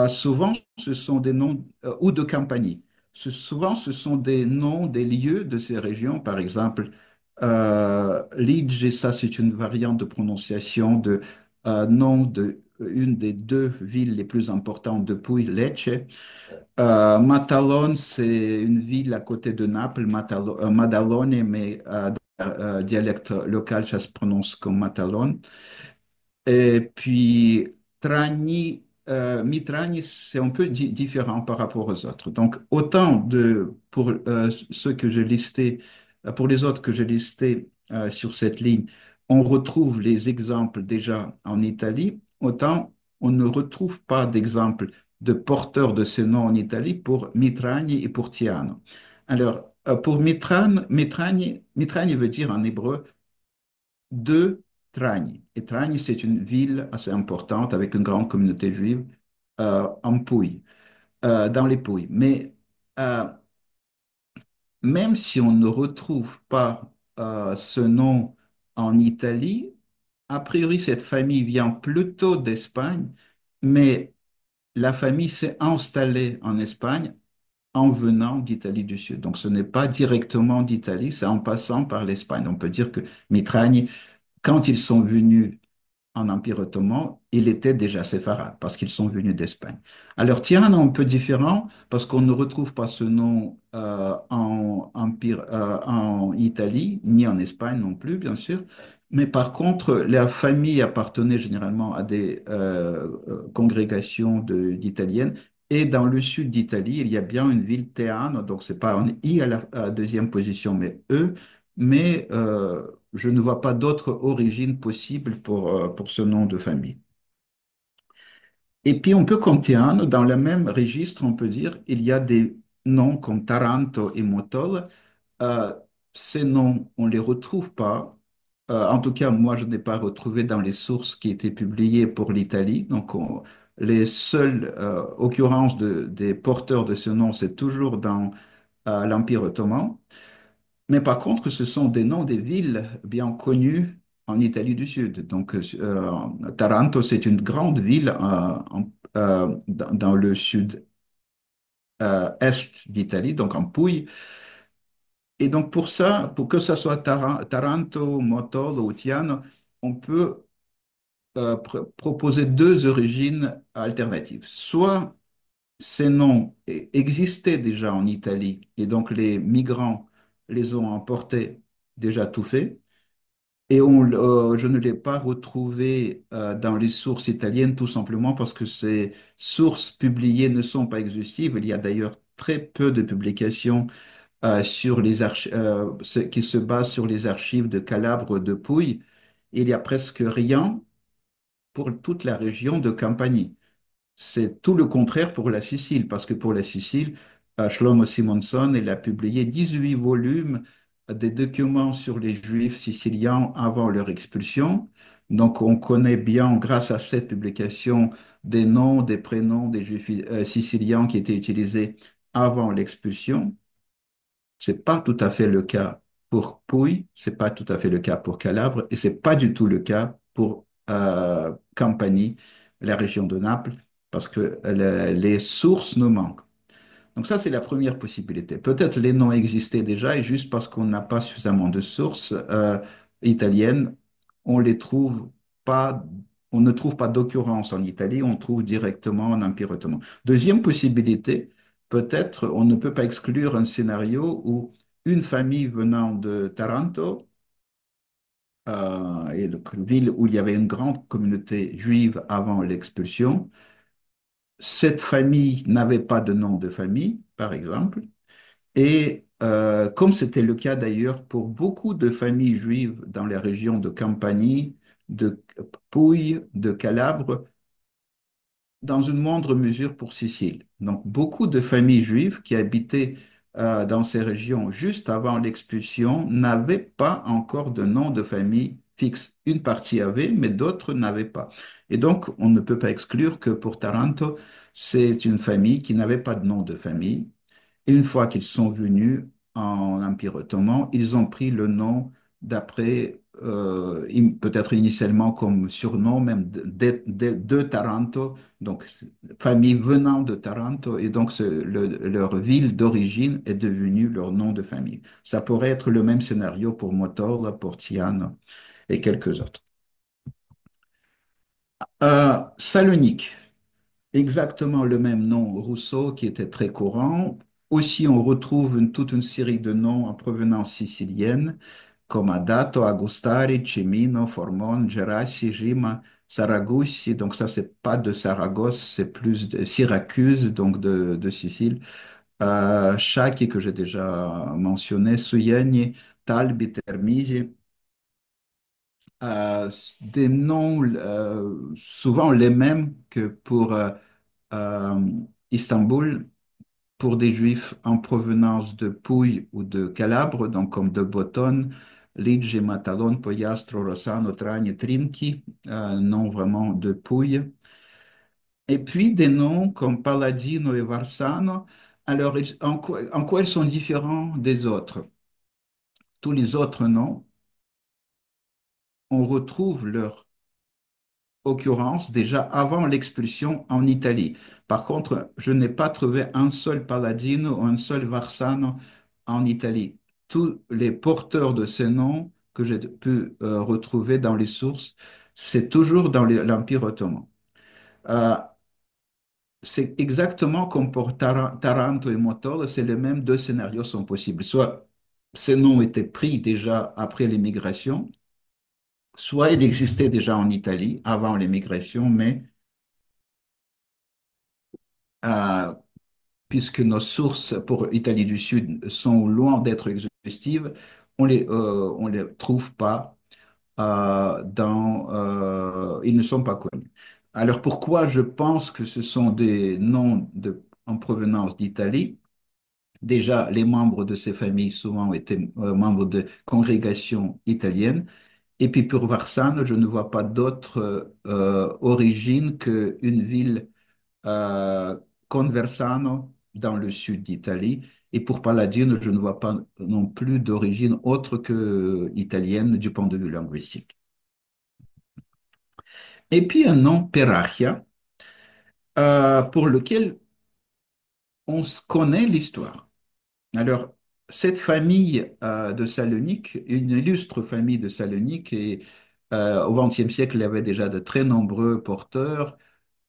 Souvent, ce sont des noms, ou de Campanie. Souvent, ce sont des noms des lieux de ces régions. Par exemple, Liege, ça c'est une variante de prononciation de nom de une des deux villes les plus importantes de Puglia, Lecce. Matalone, c'est une ville à côté de Naples, Maddalone, mais dialecte local, ça se prononce comme Matalone. Et puis, Mitragni, c'est un peu différent par rapport aux autres. Donc, pour ceux que j'ai listés, pour les autres que j'ai listés sur cette ligne, on retrouve les exemples déjà en Italie, autant on ne retrouve pas d'exemples de porteurs de ces noms en Italie pour Mitragni et pour Tiano. Alors, pour Mitragni veut dire en hébreu de Tragni. Et Tragni, c'est une ville assez importante avec une grande communauté juive en Pouille, dans les Pouilles. Mais euh, même si on ne retrouve pas ce nom en Italie, a priori, cette famille vient plutôt d'Espagne, mais la famille s'est installée en Espagne en venant d'Italie du Sud. Donc, ce n'est pas directement d'Italie, c'est en passant par l'Espagne. On peut dire que Mitragni, quand ils sont venus en Empire ottoman, il était déjà séfarade parce qu'ils sont venus d'Espagne. Alors, Tirana est un peu différent parce qu'on ne retrouve pas ce nom en Italie, ni en Espagne non plus, bien sûr. Mais par contre, la famille appartenait généralement à des congrégations d'Italiennes. Et dans le sud d'Italie, il y a bien une ville, Teano, donc c'est pas un I à la deuxième position, mais E, mais je ne vois pas d'autre origine possible pour ce nom de famille. Et puis on peut compter un, dans le même registre, on peut dire, il y a des noms comme Taranto et Motol. Euh, Ces noms, on ne les retrouve pas. En tout cas, moi, je n'ai pas retrouvé dans les sources qui étaient publiées pour l'Italie. Donc, les seules occurrences des porteurs de ce nom, c'est toujours dans l'Empire ottoman. Mais par contre, ce sont des noms des villes bien connues en Italie du Sud. Donc, Taranto, c'est une grande ville dans le sud-est d'Italie, donc en Puglie. Et donc, pour ça, pour que ça soit Taranto, Motolo ou Tiano, on peut proposer deux origines alternatives. Soit ces noms existaient déjà en Italie et donc les migrants les ont emportés déjà tout fait. Et je ne l'ai pas retrouvé dans les sources italiennes tout simplement parce que ces sources publiées ne sont pas exhaustives. Il y a d'ailleurs très peu de publications qui se basent sur les archives de Calabre, de Pouille. Il y a presque rien pour toute la région de Campanie. C'est tout le contraire pour la Sicile, parce que pour la Sicile, Shlomo Simonson, il a publié 18 volumes des documents sur les Juifs siciliens avant leur expulsion. Donc, on connaît bien, grâce à cette publication, des noms, des prénoms des Juifs siciliens qui étaient utilisés avant l'expulsion. C'est pas tout à fait le cas pour Pouille, c'est pas tout à fait le cas pour Calabre, et c'est pas du tout le cas pour Campanie, la région de Naples, parce que les sources nous manquent. Donc ça, c'est la première possibilité. Peut-être les noms existaient déjà, et juste parce qu'on n'a pas suffisamment de sources italiennes, on les trouve pas, on ne trouve pas d'occurrence en Italie, on trouve directement en Empire ottoman. Deuxième possibilité, peut-être on ne peut pas exclure un scénario où une famille venant de Taranto, et la ville où il y avait une grande communauté juive avant l'expulsion, cette famille n'avait pas de nom de famille, par exemple, et comme c'était le cas d'ailleurs pour beaucoup de familles juives dans les régions de Campanie, de Pouille, de Calabre, dans une moindre mesure pour Sicile. Donc beaucoup de familles juives qui habitaient dans ces régions juste avant l'expulsion n'avaient pas encore de nom de famille fixe. Une partie avait, mais d'autres n'avaient pas. Et donc on ne peut pas exclure que pour Taranto, c'est une famille qui n'avait pas de nom de famille. Et une fois qu'ils sont venus en Empire ottoman, ils ont pris le nom d'après peut-être initialement comme surnom même de Taranto, donc famille venant de Taranto, et donc leur ville d'origine est devenue leur nom de famille. Ça pourrait être le même scénario pour Mottola, pour Tiana et quelques autres. Salonique. Exactement le même nom, Rousseau, qui était très courant. Aussi, on retrouve toute une série de noms en provenance sicilienne, comme Adato, Agustari, Cimino, Formone, Gerassi, Gima, Saragussi. Donc ça, c'est pas de Saragosse, c'est plus de Syracuse, donc de Sicile. Chiachi, que j'ai déjà mentionné, Suyeni, Talbi, Termisi. Des noms souvent les mêmes que pour euh, Istanbul, pour des Juifs en provenance de Pouille ou de Calabre, donc comme de Botone, Liege, Matalon, Pogliastro, Rossano, Tragni, Trinchi, nom vraiment de Pouille. Et puis des noms comme Palladino et Varsano. Alors, en quoi ils sont différents des autres? Tous les autres noms, on retrouve leur occurrence déjà avant l'expulsion en Italie. Par contre, je n'ai pas trouvé un seul Palladino ou un seul Varsano en Italie. Tous les porteurs de ces noms que j'ai pu retrouver dans les sources, c'est toujours dans l'Empire ottoman. Euh, c'est exactement comme pour Taranto et Motol, c'est les mêmes deux scénarios sont possibles. Soit ces noms étaient pris déjà après l'immigration, soit il existait déjà en Italie avant l'immigration, mais euh, puisque nos sources pour Italie du Sud sont loin d'être exhaustives, on les trouve pas ils ne sont pas connus. Alors pourquoi je pense que ce sont des noms en provenance d'Italie? Déjà, les membres de ces familles souvent étaient membres de congrégations italiennes. Et puis pour Varsane, je ne vois pas d'autre origine qu'une ville euh, Conversano dans le sud d'Italie. Et pour Palladino, je ne vois pas non plus d'origine autre que italienne du point de vue linguistique. Et puis un nom Perachia, pour lequel on connaît l'histoire. Alors, cette famille de Salonique, une illustre famille de Salonique, et au XXe siècle, il y avait déjà de très nombreux porteurs,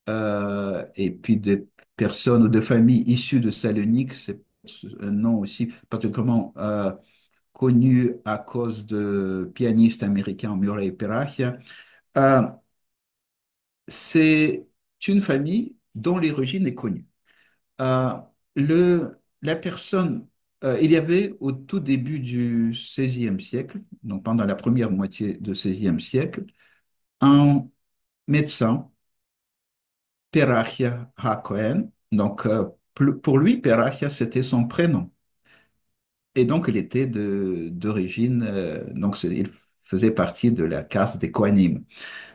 et puis des personnes ou des familles issues de Salonique, c'est un nom aussi particulièrement connu à cause de pianistes américains Murray Perahia. Euh, c'est une famille dont l'origine est connue. Euh, la personne, il y avait au tout début du XVIe siècle, donc pendant la première moitié du XVIe siècle, un médecin, Perachia HaKohen. Donc, pour lui, Perachia, c'était son prénom. Et donc, il était d'origine, donc il faisait partie de la caste des Kohanim.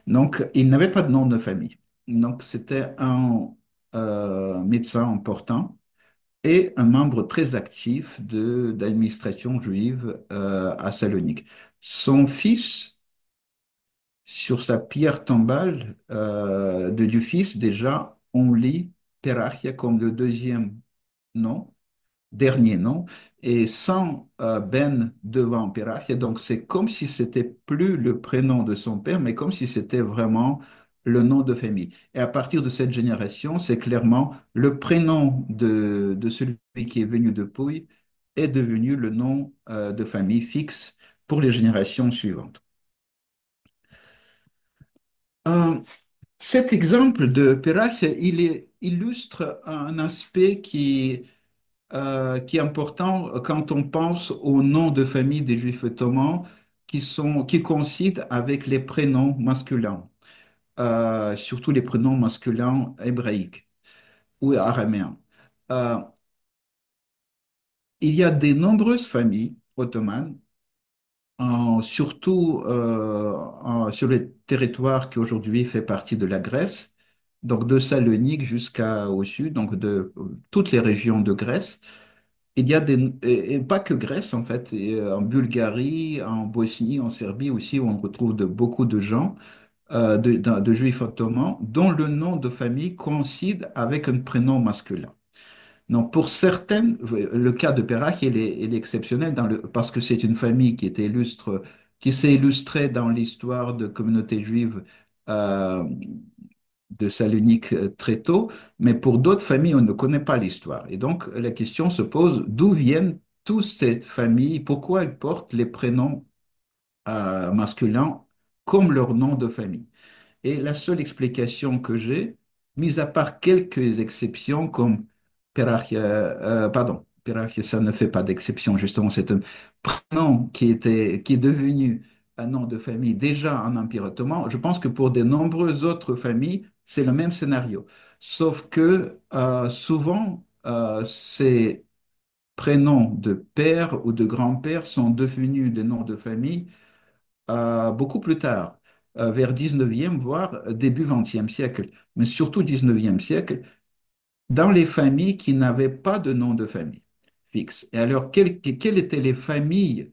Donc, il n'avait pas de nom de famille. Donc, c'était un médecin important et un membre très actif d'administration juive à Salonique. Son fils, sur sa pierre tombale du fils, déjà, on lit Perachia comme le deuxième nom, dernier nom, et sans Ben devant Perachia. Donc, c'est comme si c'était plus le prénom de son père, mais comme si c'était vraiment le nom de famille. Et à partir de cette génération, c'est clairement le prénom de celui qui est venu de Pouille est devenu le nom de famille fixe pour les générations suivantes. Euh, Cet exemple de Perachia, illustre un aspect qui est important quand on pense aux noms de famille des Juifs ottomans qui coïncident avec les prénoms masculins, surtout les prénoms masculins hébraïques ou araméens. Euh, il y a de nombreuses familles ottomanes, surtout sur les territoires qui aujourd'hui fait partie de la Grèce, donc de Salonique jusqu'au sud, donc de toutes les régions de Grèce. il y a des, et pas que Grèce en fait, en Bulgarie, en Bosnie, en Serbie aussi, où on retrouve beaucoup de gens, de juifs ottomans, dont le nom de famille coïncide avec un prénom masculin. Donc, pour certaines, le cas de Perach, il est exceptionnel parce que c'est une famille qui s'est illustrée dans l'histoire de communauté juive euh, de Salonique très tôt, mais pour d'autres familles, on ne connaît pas l'histoire. Et donc, la question se pose, d'où viennent toutes ces familles, pourquoi elles portent les prénoms masculins comme leur nom de famille? Et la seule explication que j'ai, mis à part quelques exceptions comme Perachia, Perachia, ça ne fait pas d'exception, justement, c'est un prénom qui est devenu un nom de famille déjà en Empire ottoman. Je pense que pour de nombreuses autres familles, c'est le même scénario. Sauf que souvent, ces prénoms de père ou de grand-père sont devenus des noms de famille beaucoup plus tard, vers 19e, voire début 20e siècle, mais surtout 19e siècle, dans les familles qui n'avaient pas de nom de famille fixe. Et alors, quelles étaient les familles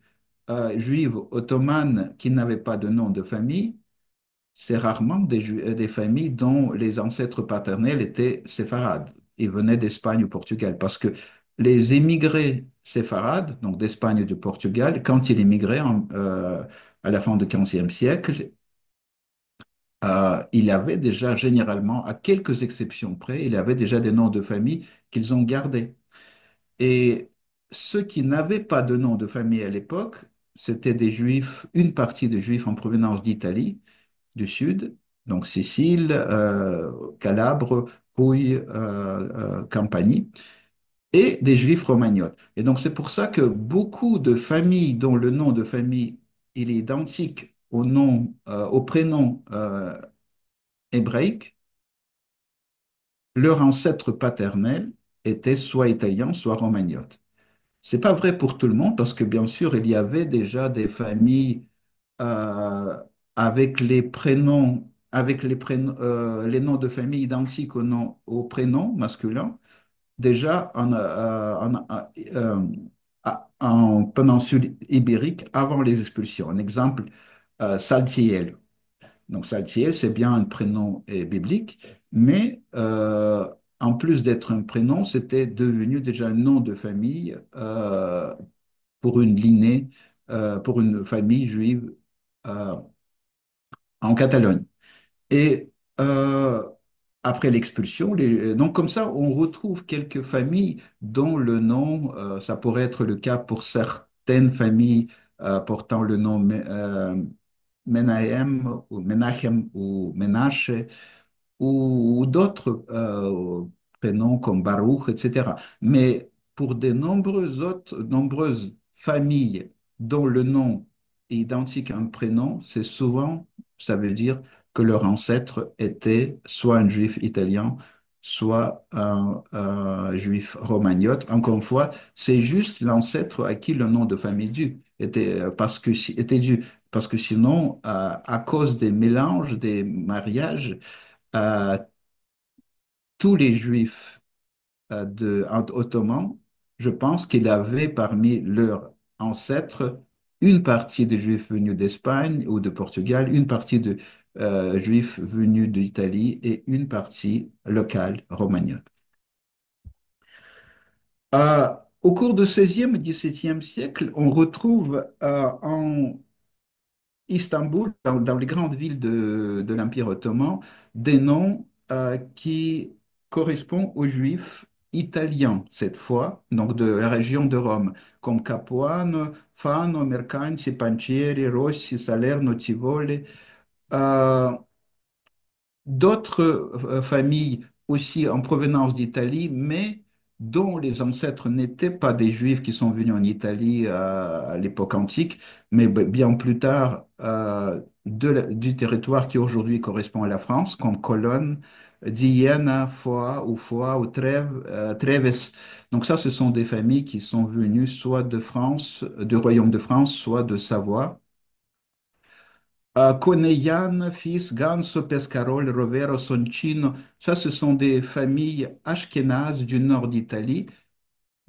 juives ottomanes qui n'avaient pas de nom de famille? C'est rarement des familles dont les ancêtres paternels étaient séfarades et venaient d'Espagne ou Portugal, parce que les émigrés séfarades, donc d'Espagne et du Portugal, quand ils émigraient à la fin du XVe siècle, il avait déjà généralement, à quelques exceptions près, il avait déjà des noms de famille qu'ils ont gardés. Et ceux qui n'avaient pas de nom de famille à l'époque, c'était des juifs, une partie des juifs en provenance d'Italie, du sud, donc Sicile, Calabre, Pouille, Campanie, et des juifs romagnols. Et donc c'est pour ça que beaucoup de familles dont le nom de famille il est identique au nom, au prénom hébraïque, leur ancêtre paternel était soit italien, soit romagnol. C'est pas vrai pour tout le monde parce que bien sûr il y avait déjà des familles euh, les noms de famille identiques au prénom masculin, déjà en péninsule ibérique avant les expulsions. Un exemple, Saltiel. Donc Saltiel, c'est bien un prénom biblique, mais en plus d'être un prénom, c'était devenu déjà un nom de famille pour une lignée, pour une famille juive euh, en Catalogne. Et après l'expulsion, donc comme ça, on retrouve quelques familles dont le nom, ça pourrait être le cas pour certaines familles portant le nom Menahem ou Menachem ou Menache, ou d'autres prénoms comme Baruch, etc. Mais pour de nombreuses familles dont le nom est identique à un prénom, c'est souvent, ça veut dire que leur ancêtre était soit un juif italien, soit un juif romagnote. Encore une fois, c'est juste l'ancêtre à qui le nom de famille était dû. Parce que sinon, à cause des mélanges, des mariages, euh, tous les juifs ottomans, je pense qu'il avait parmi leurs ancêtres une partie de juifs venus d'Espagne ou de Portugal, une partie de juifs venus d'Italie et une partie locale romagnotte. Au cours du XVIe et XVIIe siècle, on retrouve en Istanbul, dans les grandes villes de l'Empire ottoman, des noms qui correspondent aux juifs italiens, cette fois, donc de la région de Rome, comme Capuano, Fano, Mercanti, Pancieri, Rossi, Salerno, Tivoli. Euh, D'autres familles aussi en provenance d'Italie, mais dont les ancêtres n'étaient pas des Juifs qui sont venus en Italie à l'époque antique, mais bien plus tard du territoire qui aujourd'hui correspond à la France, comme Cologne, Diana, Foix ou Trèves, Treves. Donc ça, ce sont des familles qui sont venues soit de France, du Royaume de France, soit de Savoie. Coneyan, Fils, Ganso, Pescarol, Rovero, Soncino, ça ce sont des familles ashkénazes du nord d'Italie,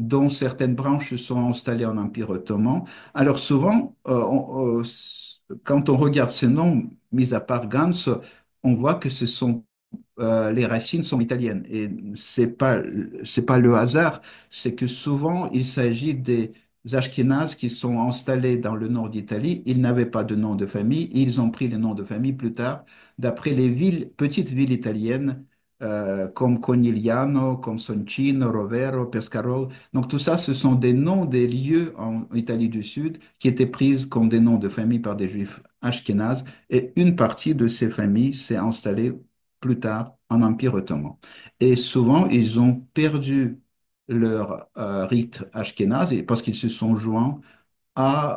dont certaines branches se sont installées en Empire ottoman. Alors souvent, quand on regarde ces noms, mis à part Gans, on voit que les racines sont italiennes. Et c'est pas le hasard, c'est que souvent il s'agit des Ashkénazes qui sont installés dans le nord d'Italie. Ils n'avaient pas de nom de famille. Ils ont pris les noms de famille plus tard, d'après les villes, petites villes italiennes, comme Conigliano, comme Soncino, Rovero, Pescarolo. Donc tout ça, ce sont des noms des lieux en Italie du Sud qui étaient prises comme des noms de famille par des juifs ashkénazes. Et une partie de ces familles s'est installée plus tard en Empire ottoman. Et souvent, ils ont perdu leur rite ashkénaze parce qu'ils se sont joints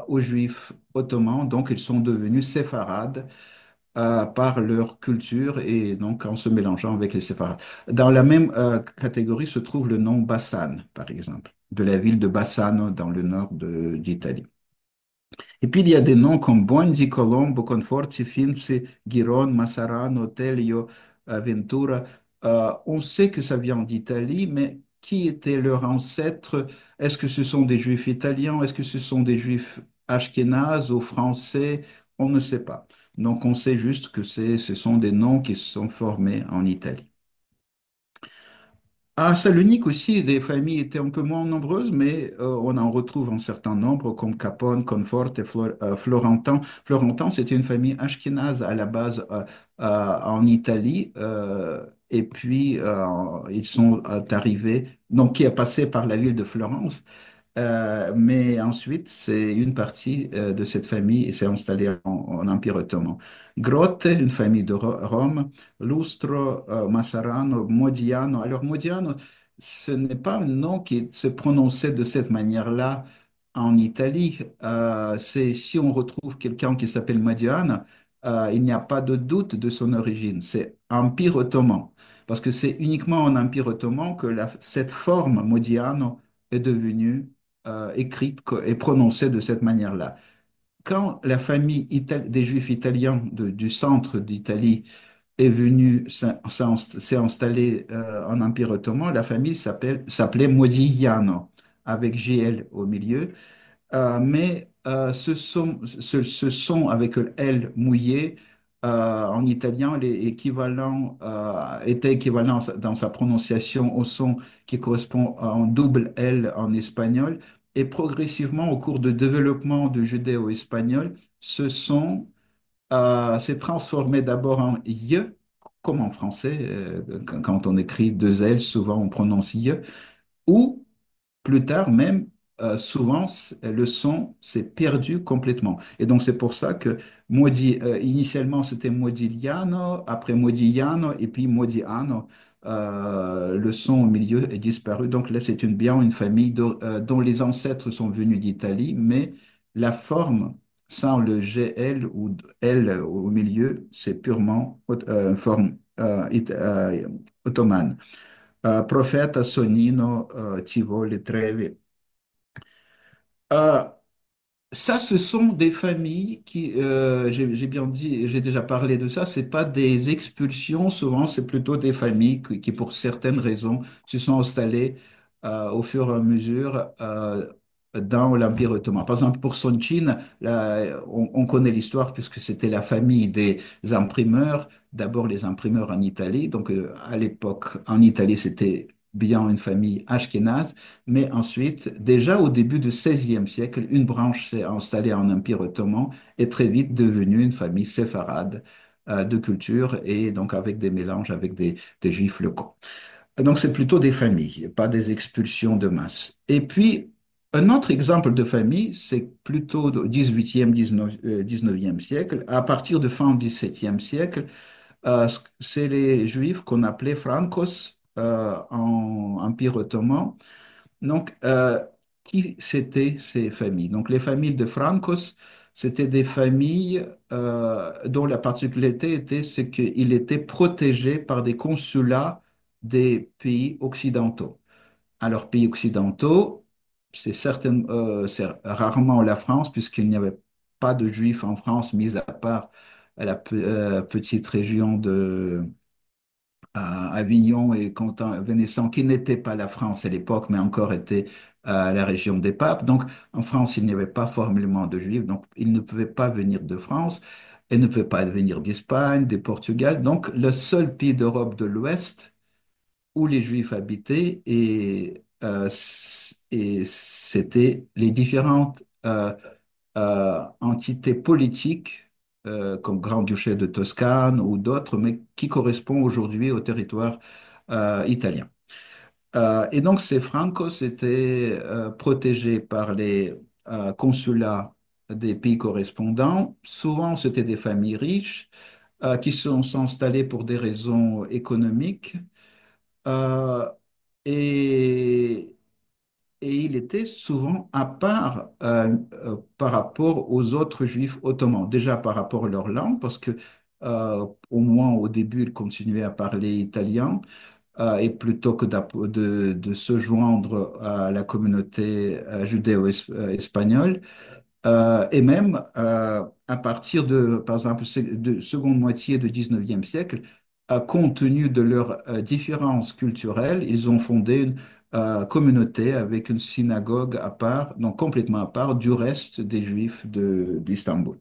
aux juifs ottomans, donc ils sont devenus séfarades par leur culture et donc en se mélangeant avec les séfarades. Dans la même catégorie se trouve le nom Bassane, par exemple, de la ville de Bassano dans le nord d'Italie. Et puis il y a des noms comme Bondi, Colombo, Conforti, Finzi, Giron, Massarano, Telio, Ventura. On sait que ça vient d'Italie, mais qui étaient leurs ancêtres? Est-ce que ce sont des juifs italiens? Est-ce que ce sont des juifs ashkénazes ou français? On ne sait pas. Donc on sait juste que ce sont des noms qui se sont formés en Italie. À Salonique aussi, des familles étaient un peu moins nombreuses, mais on en retrouve un certain nombre, comme Capone, Conforte et Florentin. Florentin, c'était une famille ashkénaze à la base en Italie, et puis ils sont arrivés, donc qui est passé par la ville de Florence. Mais ensuite, c'est une partie de cette famille s'est installée en Empire ottoman. Grotte, une famille de Rome, Lustro, Massarano, Modiano. Alors, Modiano, ce n'est pas un nom qui se prononçait de cette manière-là en Italie. C'est si on retrouve quelqu'un qui s'appelle Modiane, il n'y a pas de doute de son origine. C'est Empire ottoman. Parce que c'est uniquement en Empire ottoman que cette forme Modiano est devenue écrite et prononcée de cette manière-là. Quand la famille des Juifs italiens du centre d'Italie est venue, s'est installée en Empire ottoman, la famille s'appelait Modigliano, avec GL au milieu. Mais ce son avec le L mouillé, en italien, était équivalent dans sa prononciation au son qui correspond en double L en espagnol. Et progressivement, au cours du développement du judéo-espagnol, ce son s'est transformé d'abord en Y, comme en français. Quand on écrit deux L, souvent on prononce Y, ou plus tard même, souvent, le son s'est perdu complètement. Et donc, c'est pour ça que initialement, c'était Modigliano, après Modigliano, et puis Modiano. Le son au milieu est disparu. Donc là, c'est bien une famille dont les ancêtres sont venus d'Italie, mais la forme, sans le GL ou L au milieu, c'est purement une forme ottomane. Profeta, Sonnino, Tivoli, Trevi. Euh, Ça, ce sont des familles qui, j'ai bien dit, j'ai déjà parlé de ça, c'est pas des expulsions, souvent c'est plutôt des familles pour certaines raisons, se sont installées au fur et à mesure dans l'Empire ottoman. Par exemple, pour Soncine, là, on connaît l'histoire puisque c'était la famille des imprimeurs, d'abord les imprimeurs en Italie, donc à l'époque en Italie c'était bien une famille ashkénaze. Mais ensuite, déjà au début du XVIe siècle, une branche s'est installée en Empire ottoman et très vite devenue une famille séfarade de culture et donc avec des mélanges avec des juifs locaux. Donc c'est plutôt des familles, pas des expulsions de masse. Et puis, un autre exemple de famille, c'est plutôt au XVIIIe, XIXe siècle. À partir de fin XVIIe siècle, c'est les juifs qu'on appelait francos en Empire ottoman. Donc, qui c'étaient ces familles? Donc, les familles de Francos, c'était des familles dont la particularité était c'est qu'ils étaient protégés par des consulats des pays occidentaux. Alors, pays occidentaux, c'est rarement la France, puisqu'il n'y avait pas de juifs en France, mis à part la petite région à Avignon et Venessan, qui n'était pas la France à l'époque, mais encore était la région des papes. Donc, en France, il n'y avait pas formellement de juifs, donc ils ne pouvaient pas venir de France, ils ne pouvaient pas venir d'Espagne, du Portugal. Donc, le seul pays d'Europe de l'Ouest où les Juifs habitaient et c'était les différentes entités politiques comme Grand-Duché de Toscane ou d'autres, mais qui correspondent aujourd'hui au territoire italien. Et donc ces Francos étaient protégés par les consulats des pays correspondants. Souvent, c'était des familles riches qui sont installées pour des raisons économiques. Euh, et, et il était souvent à part par rapport aux autres juifs ottomans. Déjà par rapport à leur langue, parce que au moins au début, ils continuaient à parler italien, et plutôt que de se joindre à la communauté judéo-espagnole, et même à partir de, par exemple, de seconde moitié du 19e siècle, compte tenu de leurs différences culturelles, ils ont fondé une communauté avec une synagogue à part, donc complètement à part du reste des Juifs d'Istanbul.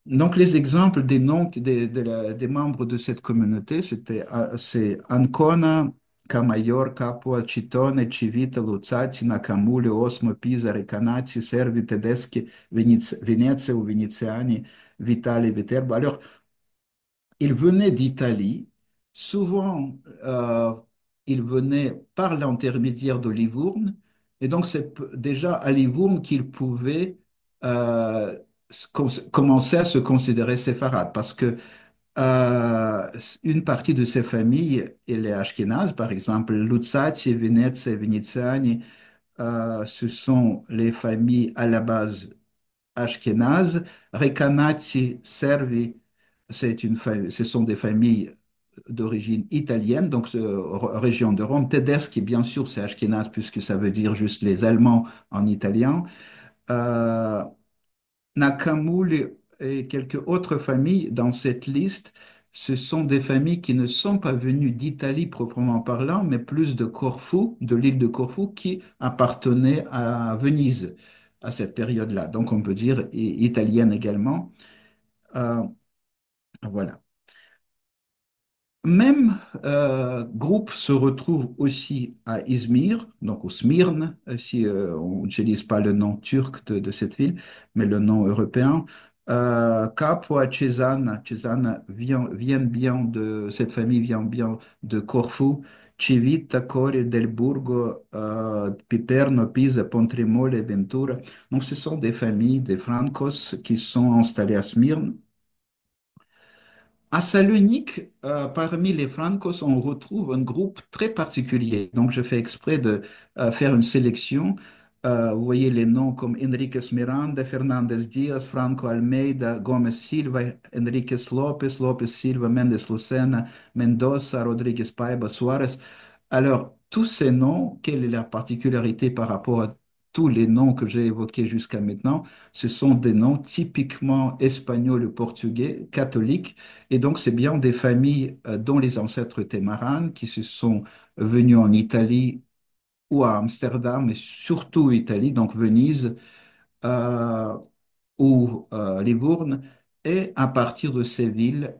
Donc, les exemples des noms des membres de cette communauté, c'est Ancona, Camaior, Capua, Citone, Civita, Luzzati, Nakamule, Osmo, Pisa, Recanati, Servi, Tedeschi, Venezia ou Veneziani, Vitali, Viterbo. Alors, ils venaient d'Italie. Souvent, ils venaient par l'intermédiaire de Livourne. Et donc, c'est déjà à Livourne qu'ils pouvaient euh, commencer à se considérer séfarades. Parce que euh, une partie de ces familles, elle est ashkénaze, par exemple, Luzzati, Venezia, Veneziani, ce sont les familles à la base ashkénazes. Recanati, Servi, ce sont des familles d'origine italienne, donc région de Rome. Tedeschi, bien sûr, c'est ashkénaze puisque ça veut dire juste les Allemands en italien. Euh, Nakamul et quelques autres familles dans cette liste, ce sont des familles qui ne sont pas venues d'Italie proprement parlant, mais plus de Corfou, de l'île de Corfou, qui appartenait à Venise à cette période-là. Donc on peut dire italienne également. Euh, voilà. Même groupe se retrouve aussi à Izmir, donc au Smyrne, si on n'utilise pas le nom turc de cette ville, mais le nom européen. Capua Cesana, Cesana vient bien de, cette famille vient bien de Corfou, Civita, Colle del Burgo, Piperno, Pisa, Pontremole, Ventura. Donc ce sont des familles des Francos qui sont installées à Smyrne. À Salonique, parmi les Francos, on retrouve un groupe très particulier. Donc, je fais exprès de faire une sélection. Vous voyez les noms comme Enriquez Miranda, Fernandez Diaz, Franco Almeida, Gomez Silva, Enriquez Lopez, Lopez Silva, Mendes Lucena, Mendoza, Rodriguez Paiva, Suarez. Alors, tous ces noms, quelle est la particularité par rapport à tous les noms que j'ai évoqués jusqu'à maintenant? Ce sont des noms typiquement espagnols ou portugais, catholiques, et donc c'est bien des familles dont les ancêtres étaient marranes, qui se sont venus en Italie ou à Amsterdam, mais surtout Italie, donc Venise, euh, ou Livourne. Et à partir de ces villes,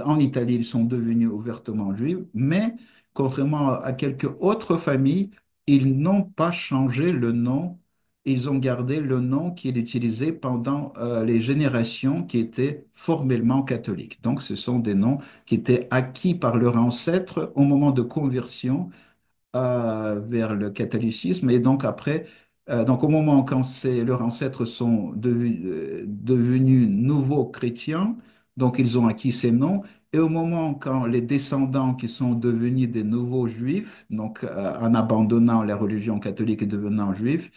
en Italie, ils sont devenus ouvertement juifs, mais contrairement à quelques autres familles, ils n'ont pas changé le nom. Ils ont gardé le nom qu'ils utilisaient pendant les générations qui étaient formellement catholiques. Donc, ce sont des noms qui étaient acquis par leurs ancêtres au moment de conversion vers le catholicisme. Et donc après, donc au moment quand leurs ancêtres sont devenus nouveaux chrétiens, donc ils ont acquis ces noms. Et au moment quand les descendants qui sont devenus des nouveaux juifs, donc en abandonnant la religion catholique et devenant juifs,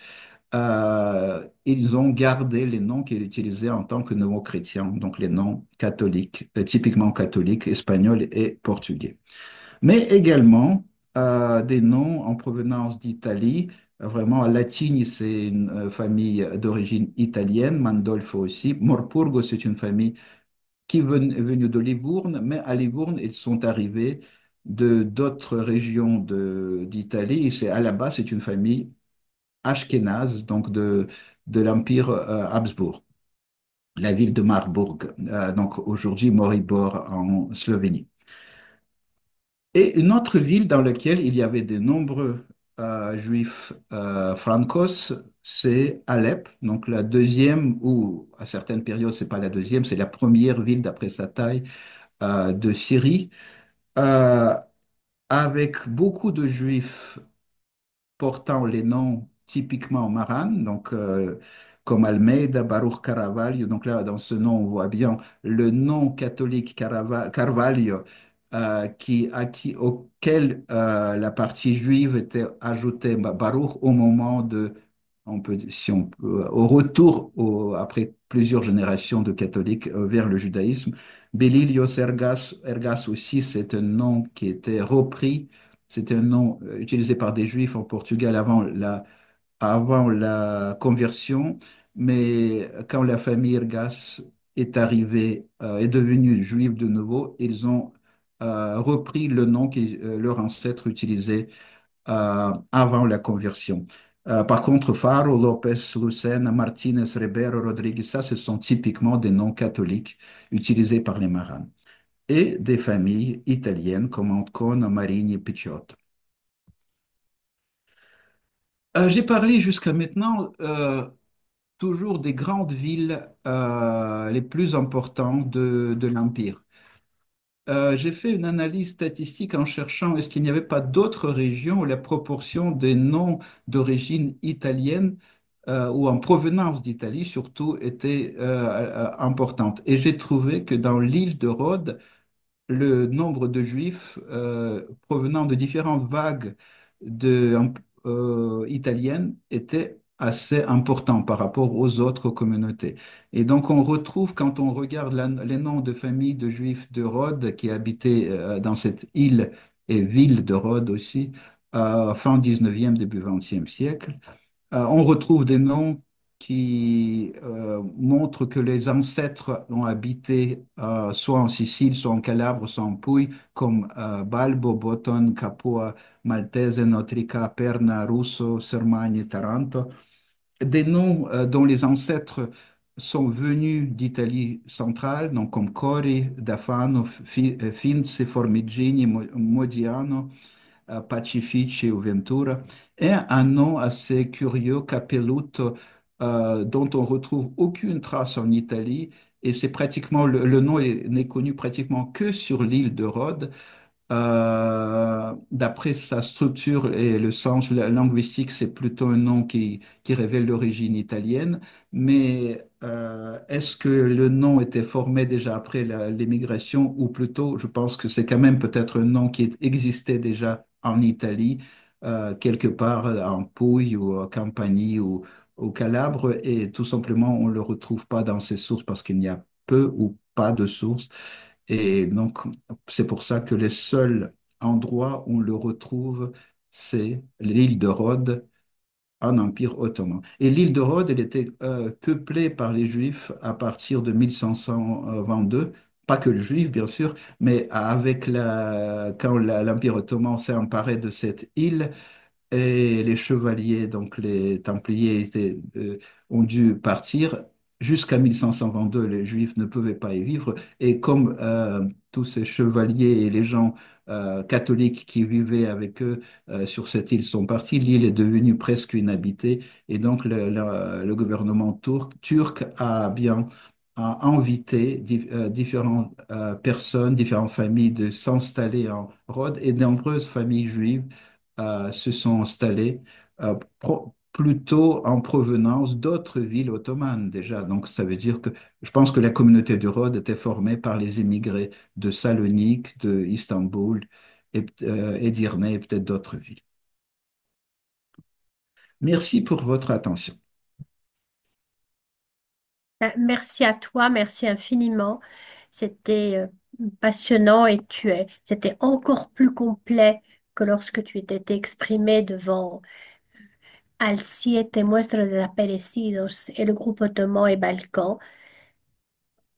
ils ont gardé les noms qu'ils utilisaient en tant que nouveaux chrétiens, donc les noms catholiques, typiquement catholiques, espagnols et portugais, mais également des noms en provenance d'Italie. Vraiment, Latigny, c'est une famille d'origine italienne, Mandolfo aussi. Morpurgo, c'est une famille venaient de Livourne, mais à Livourne, ils sont arrivés de d'autres régions d'Italie. Et c'est à la base, c'est une famille ashkénaze, donc de l'Empire Habsbourg, la ville de Marbourg, donc aujourd'hui Maribor en Slovénie. Et une autre ville dans laquelle il y avait de nombreux juifs francos, c'est Alep, donc la deuxième, ou à certaines périodes, c'est pas la deuxième, c'est la première ville d'après sa taille de Syrie, euh, avec beaucoup de juifs portant les noms typiquement Maran, donc comme Almeida, Baruch Caravaggio. Donc là, dans ce nom, on voit bien le nom catholique Carvalho, auquel la partie juive était ajoutée Baruch au moment de, on peut, si on peut, au retour, après plusieurs générations de catholiques vers le judaïsme. Belilios Ergas aussi, c'est un nom qui était repris, c'est un nom utilisé par des Juifs en Portugal avant la conversion, mais quand la famille Ergas est arrivée, est devenue juive de nouveau, ils ont repris le nom que leurs ancêtres utilisaient avant la conversion. Par contre, Faro, Lopez, Lucena, Martinez, Ribeiro, Rodrigues, ça, ce sont typiquement des noms catholiques utilisés par les marins et des familles italiennes comme Ancona, Marigny et Picciotto. J'ai parlé jusqu'à maintenant toujours des grandes villes les plus importantes de l'Empire. J'ai fait une analyse statistique en cherchant est-ce qu'il n'y avait pas d'autres régions où la proportion des noms d'origine italienne ou en provenance d'Italie surtout était importante. Et j'ai trouvé que dans l'île de Rhodes, le nombre de juifs provenant de différentes vagues de, italiennes était assez important par rapport aux autres communautés. Et donc on retrouve, quand on regarde les noms de familles de juifs de Rhodes qui habitaient dans cette île et ville de Rhodes aussi, fin 19e, début 20e siècle, on retrouve des noms qui montrent que les ancêtres ont habité soit en Sicile, soit en Calabre, soit en Puglie, comme Balbo, Boton, Capua, Maltese, Notrica, Perna, Russo, Sermagne, Taranto. Des noms dont les ancêtres sont venus d'Italie centrale, donc comme Cori, Dafano, Finzi, Formigini, Modiano, Pacifici ou Ventura, et un nom assez curieux, Capelluto, dont on retrouve aucune trace en Italie, et c'est pratiquement, le nom n'est connu pratiquement que sur l'île de Rhodes. D'après sa structure et le sens linguistique, c'est plutôt un nom qui révèle l'origine italienne. Mais est-ce que le nom était formé déjà après l'émigration ou plutôt, je pense que c'est quand même peut-être un nom qui existait déjà en Italie, quelque part en Puglie ou en Campanie ou au Calabre, et tout simplement on ne le retrouve pas dans ces sources parce qu'il n'y a peu ou pas de sources. Et donc, c'est pour ça que les seuls endroits où on le retrouve, c'est l'île de Rhodes en Empire ottoman. Et l'île de Rhodes, elle était peuplée par les Juifs à partir de 1522, pas que les Juifs, bien sûr, mais quand l'Empire ottoman s'est emparé de cette île, et les chevaliers, donc les Templiers, ont dû partir. Jusqu'à 1522, les Juifs ne pouvaient pas y vivre. Et comme tous ces chevaliers et les gens catholiques qui vivaient avec eux sur cette île sont partis, l'île est devenue presque inhabitée. Et donc le gouvernement turc a invité différentes personnes, différentes familles de s'installer en Rhodes et de nombreuses familles juives se sont installés plutôt en provenance d'autres villes ottomanes déjà. Donc ça veut dire que je pense que la communauté de Rhodes était formée par les immigrés de Salonique, de Istanbul et d'Irne et peut-être d'autres villes. Merci pour votre attention. Merci à toi, merci infiniment. C'était passionnant et c'était encore plus complet que lorsque tu t'étais exprimé devant Al Siete Muestras desaparecidos et le groupe ottoman et Balkans.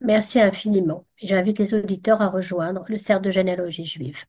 Merci infiniment. Et j'invite les auditeurs à rejoindre le Cercle de généalogie juive.